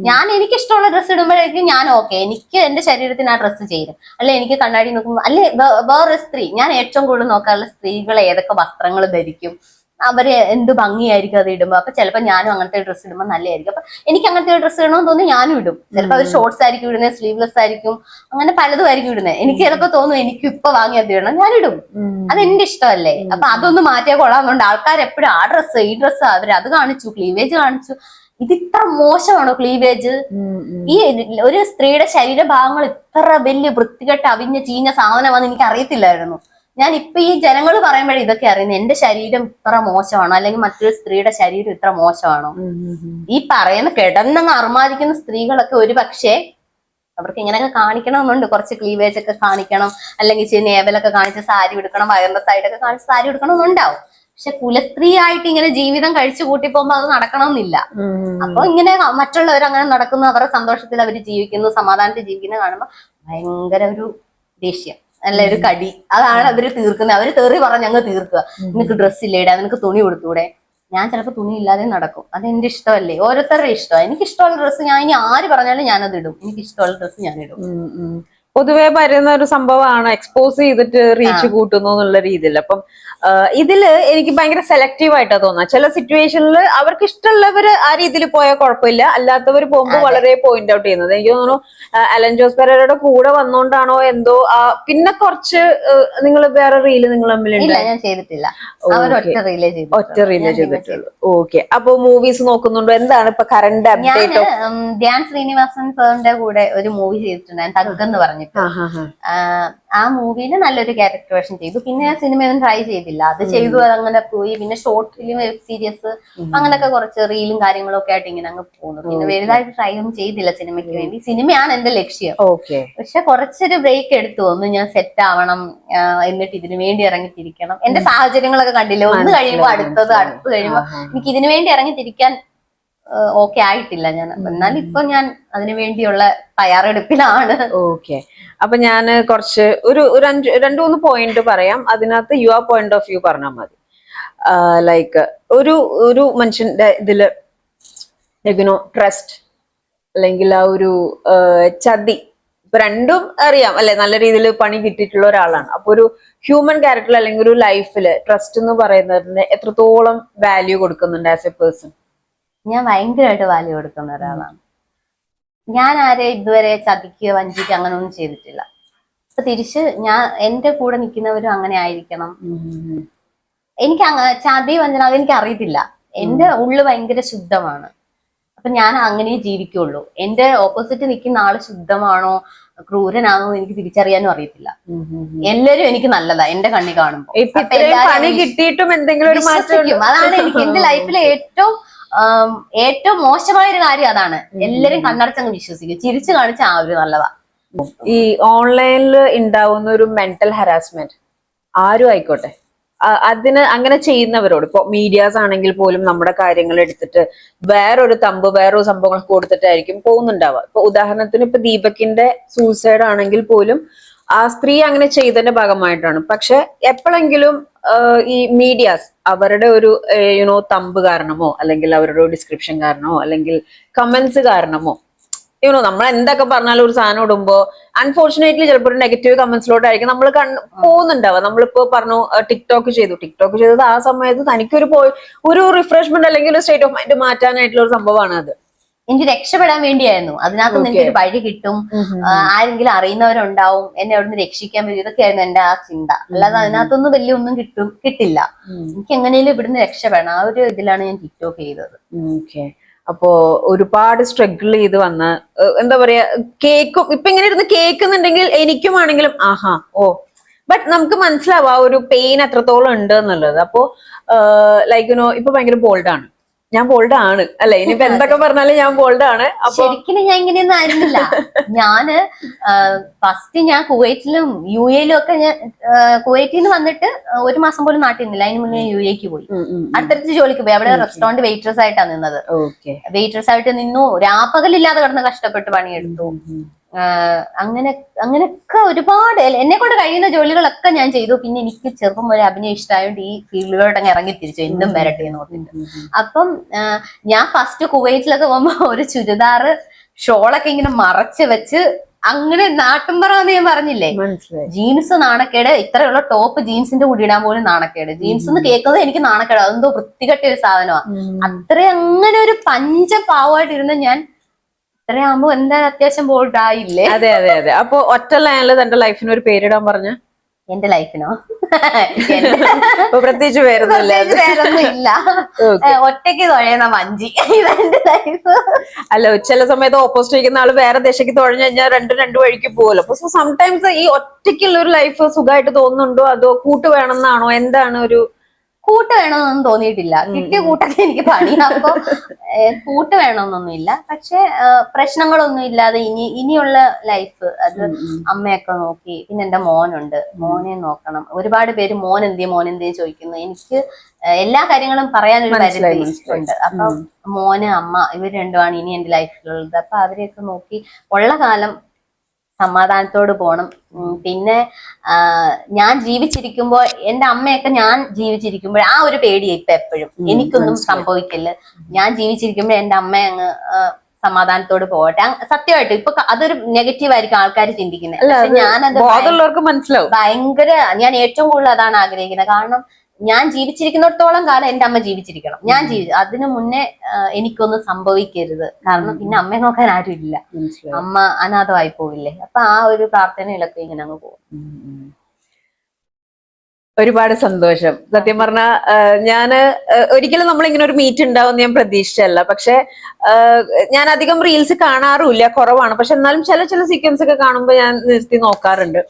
ഞാൻ എനിക്ക് ഇഷ്ടമുള്ള ഡ്രസ്സ് ഇടുമ്പോഴേക്കും ഞാൻ ഓക്കെ, എനിക്ക് എന്റെ ശരീരത്തിന് ആ ഡ്രസ്സ് ചേരും. അല്ലെ എനിക്ക് കണ്ണാടി നോക്കുമ്പോൾ, അല്ലെ വേറൊരു സ്ത്രീ, ഞാൻ ഏറ്റവും കൂടുതൽ നോക്കാറുള്ള സ്ത്രീകൾ ഏതൊക്കെ വസ്ത്രങ്ങൾ ധരിക്കും, അവര് എന്ത് ഭംഗിയായിരിക്കും അത് ഇടുമ്പോ. അപ്പൊ ചിലപ്പോ ഞാനും അങ്ങനത്തെ ഡ്രസ്സ് ഇടുമ്പോൾ നല്ലതായിരിക്കും. അപ്പൊ എനിക്ക് അങ്ങനത്തെ ഡ്രസ്സ് ഇടണമെന്ന് തോന്നി ഞാനും ഇടും. ചിലപ്പോൾ അവർ ഷോർട്സ് ആയിരിക്കും ഇടുന്നത്, സ്ലീവ്ലെസ് ആയിരിക്കും, അങ്ങനെ പലതും ആയിരിക്കും ഇടുന്നത്. എനിക്ക് ചിലപ്പോ തോന്നും എനിക്ക് ഇപ്പൊ വാങ്ങിയത് ഇടണം, ഞാനിടും. അത് എന്റെ ഇഷ്ടമല്ലേ. അപ്പൊ അതൊന്ന് മാറ്റിയാൽ കൊള്ളാമെന്നുണ്ട്. ആൾക്കാർ എപ്പോഴും ആ ഡ്രസ്സ് ഈ ഡ്രസ്സ്, അവര് അത് കാണിച്ചു, ക്ലീവേജ് കാണിച്ചു. ഇത് ഇത്ര മോശമാണോ ക്ലീവേജ്? ഈ ഒരു സ്ത്രീയുടെ ശരീരഭാഗങ്ങൾ ഇത്ര വലിയ വൃത്തികെട്ട് അവിഞ്ഞ ചീഞ്ഞ സാധനമാണെന്ന് എനിക്ക് അറിയത്തില്ലായിരുന്നു. ഞാൻ ഇപ്പൊ ഈ ജനങ്ങൾ പറയുമ്പോഴേ ഇതൊക്കെ അറിയുന്നത്. എന്റെ ശരീരം ഇത്ര മോശമാണോ, അല്ലെങ്കിൽ മറ്റൊരു സ്ത്രീയുടെ ശരീരം ഇത്ര മോശമാണോ? ഈ പറയുന്ന കിടന്നങ്ങ് അർമാദിക്കുന്ന സ്ത്രീകളൊക്കെ ഒരു പക്ഷേ അവർക്ക് ഇങ്ങനെയൊക്കെ കാണിക്കണമെന്നുണ്ട്, കുറച്ച് ക്ലീവേജ് ഒക്കെ കാണിക്കണം, അല്ലെങ്കിൽ ഇച്ചിരി നേവലൊക്കെ കാണിച്ച് സാരി എടുക്കണം, വയറിന്റെ സൈഡൊക്കെ കാണിച്ച് സാരി എടുക്കണമെന്നുണ്ടാവും. പക്ഷെ കുലസ്ത്രീ ആയിട്ട് ഇങ്ങനെ ജീവിതം കഴിച്ചു കൂട്ടി പോകുമ്പോ അത് നടക്കണമെന്നില്ല. അപ്പൊ ഇങ്ങനെ മറ്റുള്ളവർ അങ്ങനെ നടക്കുന്നു, അവരുടെ സന്തോഷത്തിൽ അവർ ജീവിക്കുന്നു, സമാധാനത്തിൽ ജീവിക്കുന്നത് കാണുമ്പോ ഭയങ്കര ഒരു ദേഷ്യം, അല്ല ഒരു കടി. അതാണ് അവര് തീർക്കുന്നത്. അവര് തെറി പറഞ്ഞ് അങ്ങ് തീർക്കുക. നിനക്ക് ഡ്രസ്സ് ഇല്ലേടാ, നിനക്ക് തുണി കൊടുത്തൂടെ. ഞാൻ ചിലപ്പോൾ തുണി ഇല്ലാതെ നടക്കും. അതെന്റെ ഇഷ്ടമല്ലേ, ഓരോരുത്തരുടെ ഇഷ്ടമാണ്. എനിക്ക് ഇഷ്ടമുള്ള ഡ്രസ്സ് ഞാൻ ഇനി ആര് പറഞ്ഞാലും ഞാനത് ഇടും. എനിക്ക് ഇഷ്ടമുള്ള ഡ്രസ്സ് ഞാൻ ഇടും. പൊതുവെ പറയുന്ന ഒരു സംഭവമാണ് എക്സ്പോസ് ചെയ്തിട്ട് റീച്ച് കൂട്ടുന്നു എന്നുള്ള രീതിയിൽ. അപ്പം ഇതില് എനിക്ക് ഭയങ്കര സെലക്റ്റീവ് ആയിട്ടാ തോന്നുക. ചില സിറ്റുവേഷനിൽ അവർക്ക് ഇഷ്ടമുള്ളവര് ആ രീതിയിൽ പോയാൽ കുഴപ്പമില്ല, അല്ലാത്തവർ പോകുമ്പോൾ വളരെ പോയിന്റ് ഔട്ട് ചെയ്യുന്നത്. എനിക്ക് തോന്നുന്നു അലൻ ജോസ് പെരേരയുടെ കൂടെ വന്നോണ്ടാണോ എന്തോ പിന്നെ കുറച്ച് നിങ്ങൾ വേറെ റീല് നിങ്ങൾ തമ്മിലുണ്ട്? ഞാൻ ചെയ്തിട്ടില്ല, ഒറ്റ റീലേ ചെയ്തിട്ടുള്ളൂ. ഓക്കെ. അപ്പൊ മൂവീസ് നോക്കുന്നുണ്ടോ? എന്താണ് ഇപ്പൊ കറന്റ് അപ്ഡേറ്റ്? ധ്യാൻ ശ്രീനിവാസൻ സാറിന്റെ കൂടെ ഒരു മൂവി ചെയ്തിട്ടുണ്ടായിരുന്നു, തഗ്ഗെന്ന് പറഞ്ഞിട്ട്. ആ മൂവിയിൽ നല്ലൊരു ക്യാരക്ടറേഷൻ ചെയ്തു. പിന്നെ ഞാൻ സിനിമയൊന്നും ട്രൈ ചെയ്തില്ല, അത് ചെയ്തു, അതങ്ങനെ പോയി. പിന്നെ ഷോർട്ട് ഫിലിം, വെബ് സീരീസ്, അങ്ങനെയൊക്കെ കുറച്ച് റീലും കാര്യങ്ങളും ഒക്കെ ആയിട്ട് ഇങ്ങനെ അങ്ങ് പോകുന്നു. പിന്നെ വലുതായിട്ട് ട്രൈ ഒന്നും ചെയ്തില്ല സിനിമയ്ക്ക് വേണ്ടി. സിനിമയാണ് എന്റെ ലക്ഷ്യം. പക്ഷെ കുറച്ചൊരു ബ്രേക്ക് എടുത്തു. ഒന്ന് ഞാൻ സെറ്റ് ആവണം, എന്നിട്ട് ഇതിനു വേണ്ടി ഇറങ്ങിത്തിരിക്കണം. എന്റെ സാഹചര്യങ്ങളൊക്കെ കണ്ടില്ലേ, ഒന്ന് കഴിയുമ്പോൾ അടുത്ത് കഴിയുമ്പോൾ എനിക്ക് ഇതിനു വേണ്ടി ഇറങ്ങിത്തിരിക്കാൻ ഓക്കെ ആയിട്ടില്ല ഞാൻ. എന്നാൽ ഇപ്പൊ ഞാൻ അതിനു വേണ്ടിയുള്ള തയ്യാറെടുപ്പിലാണ്. ഓക്കെ. അപ്പൊ ഞാൻ കുറച്ച് ഒരു 2-3 പോയിന്റ് പറയാം. അതിനകത്ത് യുവർ പോയിന്റ് ഓഫ് വ്യൂ പറഞ്ഞാൽ മതി. ലൈക്ക് ഒരു മനുഷ്യന്റെ ഇതില് ട്രസ്റ്റ് അല്ലെങ്കിൽ ആ ഒരു ചതി, ഇപ്പൊ രണ്ടും അറിയാം അല്ലെ, നല്ല രീതിയിൽ പണി കിട്ടിയിട്ടുള്ള ഒരാളാണ്. അപ്പൊ ഒരു ഹ്യൂമൻ ക്യാരക്ടർ അല്ലെങ്കിൽ ഒരു ലൈഫില് ട്രസ്റ്റ് എന്ന് പറയുന്നതിന് എത്രത്തോളം വാല്യൂ കൊടുക്കുന്നുണ്ട് ആസ് എ പേഴ്സൺ? ഞാൻ ഭയങ്കരമായിട്ട് വാല്യൂ കൊടുക്കുന്ന ഒരാളാണ്. ഞാൻ ആരെ ഇതുവരെ ചതിക്കുക, വഞ്ചിക്കുക അങ്ങനെ ഒന്നും ചെയ്തിട്ടില്ല. അപ്പൊ തിരിച്ച് എന്റെ കൂടെ നിൽക്കുന്നവരും അങ്ങനെ ആയിരിക്കണം. എനിക്ക് ചതി വഞ്ചന അതെനിക്ക് അറിയത്തില്ല. എന്റെ ഉള്ളു ഭയങ്കര ശുദ്ധമാണ്. അപ്പൊ ഞാൻ അങ്ങനെ ജീവിക്കുള്ളൂ. എന്റെ ഓപ്പോസിറ്റ് നിൽക്കുന്ന ആള് ശുദ്ധമാണോ ക്രൂരനാണോ എനിക്ക് തിരിച്ചറിയാനും അറിയത്തില്ല. എല്ലാരും എനിക്ക് നല്ലതാ എന്റെ കണ്ണി കാണുമ്പോ. അതാണ് എനിക്ക് എന്റെ ലൈഫിലെ ഏറ്റവും മോശമായ ഒരു കാര്യം അതാണ്. എല്ലാരും കണ്ണടച്ചങ്ങ് വിശ്വസിക്കും, ചിരിച്ചു കാണിച്ച ആ ഒരു നല്ലതാ. ഈ ഓൺലൈനിൽ ഉണ്ടാവുന്ന ഒരു മെന്റൽ ഹരാസ്മെന്റ് ആരും ആയിക്കോട്ടെ, അതിന് അങ്ങനെ ചെയ്യുന്നവരോട്, ഇപ്പൊ മീഡിയാസ് ആണെങ്കിൽ പോലും നമ്മുടെ കാര്യങ്ങൾ എടുത്തിട്ട് വേറൊരു സംഭവങ്ങളൊക്കെ കൊടുത്തിട്ടായിരിക്കും പോകുന്നുണ്ടാവുക. ഇപ്പൊ ഉദാഹരണത്തിന് ഇപ്പൊ ദീപകിന്റെ സൂസൈഡ് ആണെങ്കിൽ പോലും ആ സ്ത്രീ അങ്ങനെ ചെയ്തതിന്റെ ഭാഗമായിട്ടാണ്. പക്ഷെ എപ്പോഴെങ്കിലും ഈ മീഡിയാസ് അവരുടെ ഒരു തമ്പ് കാരണമോ അല്ലെങ്കിൽ അവരുടെ ഡിസ്ക്രിപ്ഷൻ കാരണമോ അല്ലെങ്കിൽ കമന്റ്സ് കാരണമോ നമ്മൾ എന്തൊക്കെ പറഞ്ഞാലും ഒരു സാധനം ഇടുമ്പോ അൺഫോർച്ചുനേറ്റ്ലി ചിലപ്പോൾ ഒരു നെഗറ്റീവ് കമന്റ്സിലോട്ടായിരിക്കും നമ്മൾ പോകുന്നുണ്ടാവുക. നമ്മളിപ്പോ പറഞ്ഞു ടിക്ടോക്ക് ചെയ്തത് ആ സമയത്ത് തനിക്കൊരു റിഫ്രഷ്മെന്റ് അല്ലെങ്കിൽ ഒരു സ്റ്റേറ്റ് ഓഫ് മൈൻഡ് മാറ്റാനായിട്ടുള്ള ഒരു സംഭവമാണ് അത്. എനിക്ക് രക്ഷപ്പെടാൻ വേണ്ടിയായിരുന്നു. അതിനകത്ത് എനിക്കൊരു വഴി കിട്ടും, ആരെങ്കിലും അറിയുന്നവരുണ്ടാവും, എന്നെ അവിടുന്ന് രക്ഷിക്കാൻ പറ്റും, ഇതൊക്കെയായിരുന്നു എന്റെ ആ ചിന്ത. അല്ലാതെ അതിനകത്തൊന്നും വലിയ ഒന്നും കിട്ടില്ല. എനിക്ക് എങ്ങനെയും ഇവിടുന്ന് രക്ഷപ്പെടണം, ആ ഒരു ഇതിലാണ് ഞാൻ ടിക്ടോക്ക് ചെയ്തത്. അപ്പോ ഒരുപാട് സ്ട്രഗിൾ ചെയ്ത് വന്ന എന്താ പറയാ, കേക്കും ഇപ്പൊ ഇങ്ങനെ ഇരുന്ന് കേൾക്കുന്നുണ്ടെങ്കിൽ എനിക്കും ആണെങ്കിലും ബട്ട് നമുക്ക് മനസ്സിലാവും ആ ഒരു പെയിൻ എത്രത്തോളം ഉണ്ട് എന്നുള്ളത്. അപ്പോ ലൈക്ക് ഇപ്പൊ ഭയങ്കര ബോൾഡാണ്. ഞാൻ ബോൾഡ് ആണ് അല്ലെ, ഇനിയിപ്പോ എന്തൊക്കെ പറഞ്ഞാലും ഞാൻ ബോൾഡ് ആണ്. അപ്പൊ ശരിക്കും ഞാൻ ഇങ്ങനെയൊന്നും ആയിരുന്നില്ല. ഞാന് ഫസ്റ്റ് ഞാൻ കുവൈറ്റിലും യു എയിലും ഒക്കെ ഞാൻ കുവൈറ്റിൽ നിന്ന് വന്നിട്ട് 1 മാസം പോലും നാട്ടിൽ നിന്നില്ല. അതിന് മുന്നേ യു എക്ക് പോയി, അടുത്തടുത്ത് ജോലിക്ക് പോയി. അവിടെ റെസ്റ്റോറന്റ് വെയിറ്റേഴ്സ് ആയിട്ടാണ് നിന്നത്. വെയിറ്റേഴ്സ് ആയിട്ട് നിന്നു, രാപ്പകലില്ലാതെ കിടന്ന് കഷ്ടപ്പെട്ട് പണിയെടുത്തു. അങ്ങനെയൊക്കെ ഒരുപാട് എന്നെ കൊണ്ട് കഴിയുന്ന ജോലികളൊക്കെ ഞാൻ ചെയ്തു. പിന്നെ എനിക്ക് ചെറുപ്പം വരെ അഭിനയം ഇഷ്ടമായോണ്ട് ഈ ഫീൽഡിലോട്ട് ഇറങ്ങി തിരിച്ചു, എന്തും വരട്ടെ എന്ന് പറഞ്ഞിട്ട്. അപ്പം ഞാൻ ഫസ്റ്റ് കുവൈറ്റിലൊക്കെ പോകുമ്പോ ഒരു ചുരിദാറ് ഷോളൊക്കെ ഇങ്ങനെ മറച്ച് വെച്ച് അങ്ങനെ നാട്ടുംപുറമെന്ന് ഞാൻ പറഞ്ഞില്ലേ, ജീൻസ് നാണക്കേട്, ഇത്രയുള്ള ടോപ്പ് ജീൻസിന്റെ കൂടി ഇടാൻ പോലും നാണക്കേട്. ജീൻസ് എന്ന് കേൾക്കുന്നത് എനിക്ക് നാണക്കേട്, അതെന്തോ വൃത്തികെട്ട ഒരു സാധനമാണ്. അത്രയും അങ്ങനെ ഒരു പഞ്ചപാവമായിട്ടിരുന്ന ഞാൻ ഇത്രയാകുമ്പോ എന്താ അത്യാവശ്യം ബോൾഡ് ആയില്ലേ. അതെ അതെ അതെ. അപ്പൊ ഒറ്റ ലൈനില് തന്റെ ലൈഫിന് ഒരു പേരിടാൻ പറഞ്ഞ? എന്റെ ലൈഫിനോ? പ്രത്യേകിച്ച് വേറൊന്നും ഇല്ല, ഒറ്റയ്ക്ക് തുഴയുന്ന വഞ്ചി, ഇതെന്റെ ലൈഫ്. അല്ല, ചില സമയത്ത് ഓപ്പോസിറ്റ് ഇരിക്കുന്ന ആള് വേറെ ദേശയ്ക്ക് തുഴഞ്ഞു കഴിഞ്ഞാൽ രണ്ടു വഴിക്ക് പോകുമല്ലോ. അപ്പൊ സംടൈംസ് ഈ ഒറ്റയ്ക്കുള്ള ഒരു ലൈഫ് സുഖമായിട്ട് തോന്നുന്നുണ്ടോ, അതോ കൂട്ട് വേണമെന്നാണോ, എന്താണ്? ഒരു കൂട്ട് വേണമെന്നൊന്നും തോന്നിയിട്ടില്ല. കിട്ടിയ കൂട്ടൊക്കെ എനിക്ക് പണി. അപ്പൊ കൂട്ട് വേണമെന്നൊന്നും ഇല്ല. പക്ഷെ പ്രശ്നങ്ങളൊന്നും ഇല്ലാതെ ഇനിയുള്ള ലൈഫ് അത് അമ്മയൊക്കെ നോക്കി. പിന്നെ എന്റെ മോനുണ്ട്, മോനെ നോക്കണം. ഒരുപാട് പേര് മോൻ എന്തേ ചോദിക്കുന്നു. എനിക്ക് എല്ലാ കാര്യങ്ങളും പറയാനൊരു പരിധി ഉണ്ട്. അപ്പൊ മോന് അമ്മ ഇവർ രണ്ടുമാണ് ഇനി എന്റെ ലൈഫിലുള്ളത്. അപ്പൊ അവരെയൊക്കെ നോക്കി ഉള്ള കാലം സമാധാനത്തോട് പോണം. പിന്നെ ഞാൻ ജീവിച്ചിരിക്കുമ്പോ എന്റെ അമ്മയൊക്കെ ഞാൻ ജീവിച്ചിരിക്കുമ്പോൾ ആ ഒരു പേടിയാ ഇപ്പൊ എപ്പോഴും. എനിക്കൊന്നും സംഭവിക്കില്ല, ഞാൻ ജീവിച്ചിരിക്കുമ്പോ എന്റെ അമ്മ അങ്ങ് സമാധാനത്തോട് പോകട്ടെ. സത്യമായിട്ട് ഇപ്പൊ അതൊരു നെഗറ്റീവ് ആയിരിക്കും ആൾക്കാർ ചിന്തിക്കുന്നത്. പക്ഷെ ഞാനത് മനസ്സിലാവും ഭയങ്കര, ഞാൻ ഏറ്റവും കൂടുതൽ അതാണ് ആഗ്രഹിക്കുന്നത്. കാരണം ഞാൻ ജീവിച്ചിരിക്കുന്നിടത്തോളം കാലം എന്റെ അമ്മ ജീവിച്ചിരിക്കണം. ഞാൻ അതിനു മുന്നേ എനിക്കൊന്നും സംഭവിക്കരുത്. കാരണം പിന്നെ അമ്മയെ നോക്കാൻ ആരും ഇല്ല, അമ്മ അനാഥമായി പോവില്ലേ. അപ്പൊ ആ ഒരു പ്രാർത്ഥനയിലൊക്കെ ഇങ്ങനെ അങ്ങ് പോകും. ഒരുപാട് സന്തോഷം. സത്യം പറഞ്ഞാ ഞാന് ഒരിക്കലും നമ്മളിങ്ങനെ ഒരു മീറ്റ് ഉണ്ടാവും ഞാൻ പ്രതീക്ഷിച്ചല്ല. പക്ഷെ ഞാൻ അധികം റീൽസ് കാണാറുമില്ല, കുറവാണ്. പക്ഷെ എന്നാലും ചില സീക്വൻസ് ഒക്കെ കാണുമ്പോൾ ഞാൻ നിർത്തി നോക്കാറുണ്ട്.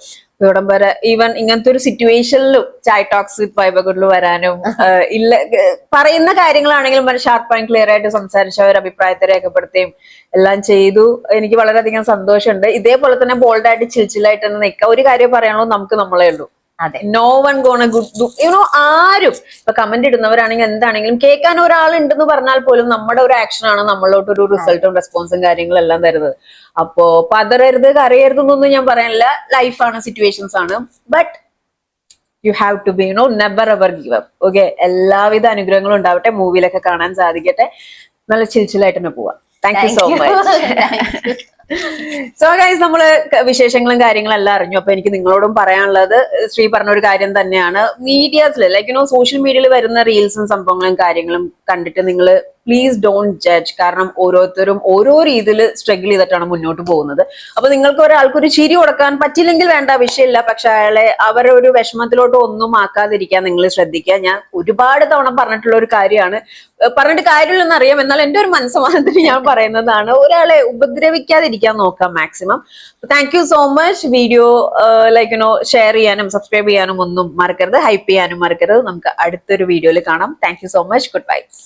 ഇവിടം വരെ ഈവൻ ഇങ്ങനത്തെ ഒരു സിറ്റുവേഷനിലും ചായ് ടോക്സ് വിത്ത് വൈബഗുഡിൽ വരാനും ഇല്ല പറയുന്ന കാര്യങ്ങളാണെങ്കിലും ഷാർപ്പ് ആൻഡ് ക്ലിയർ ആയിട്ട് സംസാരിച്ച ഒരു അഭിപ്രായത്തെ രേഖപ്പെടുത്തുകയും എല്ലാം ചെയ്തു. എനിക്ക് വളരെയധികം സന്തോഷമുണ്ട്. ഇതേപോലെ തന്നെ ബോൾഡായിട്ട് ചിൽച്ചിലായിട്ട് തന്നെ നിൽക്കുക. ഒരു കാര്യം പറയാനുള്ളൂ, നമുക്ക് നമ്മളേ ഉള്ളൂ. അതെ, no one gonna good you know. ആരും ഇപ്പൊ കമന്റ് ഇടുന്നവരാണെങ്കിൽ എന്താണെങ്കിലും കേൾക്കാൻ ഒരാളുണ്ടെന്ന് പറഞ്ഞാൽ പോലും നമ്മുടെ ഒരു ആക്ഷൻ ആണ് നമ്മളിലോട്ട് ഒരു റിസൾട്ടും റെസ്പോൺസും കാര്യങ്ങളും എല്ലാം തരുന്നത്. അപ്പോ പതറരുത് കരയരുത് എന്നൊന്നും ഞാൻ പറയാനില്ല. ലൈഫാണ്, സിറ്റുവേഷൻസ് ആണ്. But you have to be never ever give up. Okay, എല്ലാവിധ അനുഗ്രഹങ്ങളും ഉണ്ടാവട്ടെ. മൂവിയിലൊക്കെ കാണാൻ സാധിക്കട്ടെ. നല്ല ചിൽച്ചിലായിട്ട് തന്നെ പോവാം. Thank you so much. So guys, നമ്മള് വിശേഷങ്ങളും കാര്യങ്ങളും എല്ലാം അറിഞ്ഞു. അപ്പൊ എനിക്ക് നിങ്ങളോടും പറയാനുള്ളത് ശ്രീ പറഞ്ഞ ഒരു കാര്യം തന്നെയാണ്. മീഡിയാസിൽ ലൈക്ക് സോഷ്യൽ മീഡിയയിൽ വരുന്ന റീൽസും സംഭവങ്ങളും കാര്യങ്ങളും കണ്ടിട്ട് നിങ്ങൾ പ്ലീസ് ഡോണ്ട് ജഡ്ജ്. കാരണം ഓരോരുത്തരും ഓരോ രീതിയിൽ സ്ട്രഗിൾ ചെയ്തിട്ടാണ് മുന്നോട്ട് പോകുന്നത്. അപ്പൊ നിങ്ങൾക്ക് ഒരാൾക്കൊരു ചിരി കൊടുക്കാൻ പറ്റില്ലെങ്കിൽ വേണ്ട, വിഷയമില്ല. പക്ഷെ അവരെ ഒരു വിഷമത്തിലോട്ട് ഒന്നും ആക്കാതിരിക്കാൻ നിങ്ങൾ ശ്രദ്ധിക്കുക. ഞാൻ ഒരുപാട് തവണ പറഞ്ഞിട്ടുള്ള ഒരു കാര്യമാണ്, പറഞ്ഞിട്ട് കാര്യമില്ലെന്ന് അറിയാം, എന്നാൽ എന്റെ ഒരു മനസ്സമാനത്തിന് ഞാൻ പറയുന്നതാണ്. ഒരാളെ ഉപദ്രവിക്കാതിരിക്കാൻ നോക്കാം maximum. Thank you so much. Video share ചെയ്യാനും സബ്സ്ക്രൈബ് ചെയ്യാനും ഒന്നും മറക്കരുത്, ഹൈപ്പ് ചെയ്യാനും മറക്കരുത്. നമുക്ക് അടുത്തൊരു വീഡിയോയിൽ കാണാം. Thank you so much. Good vibes.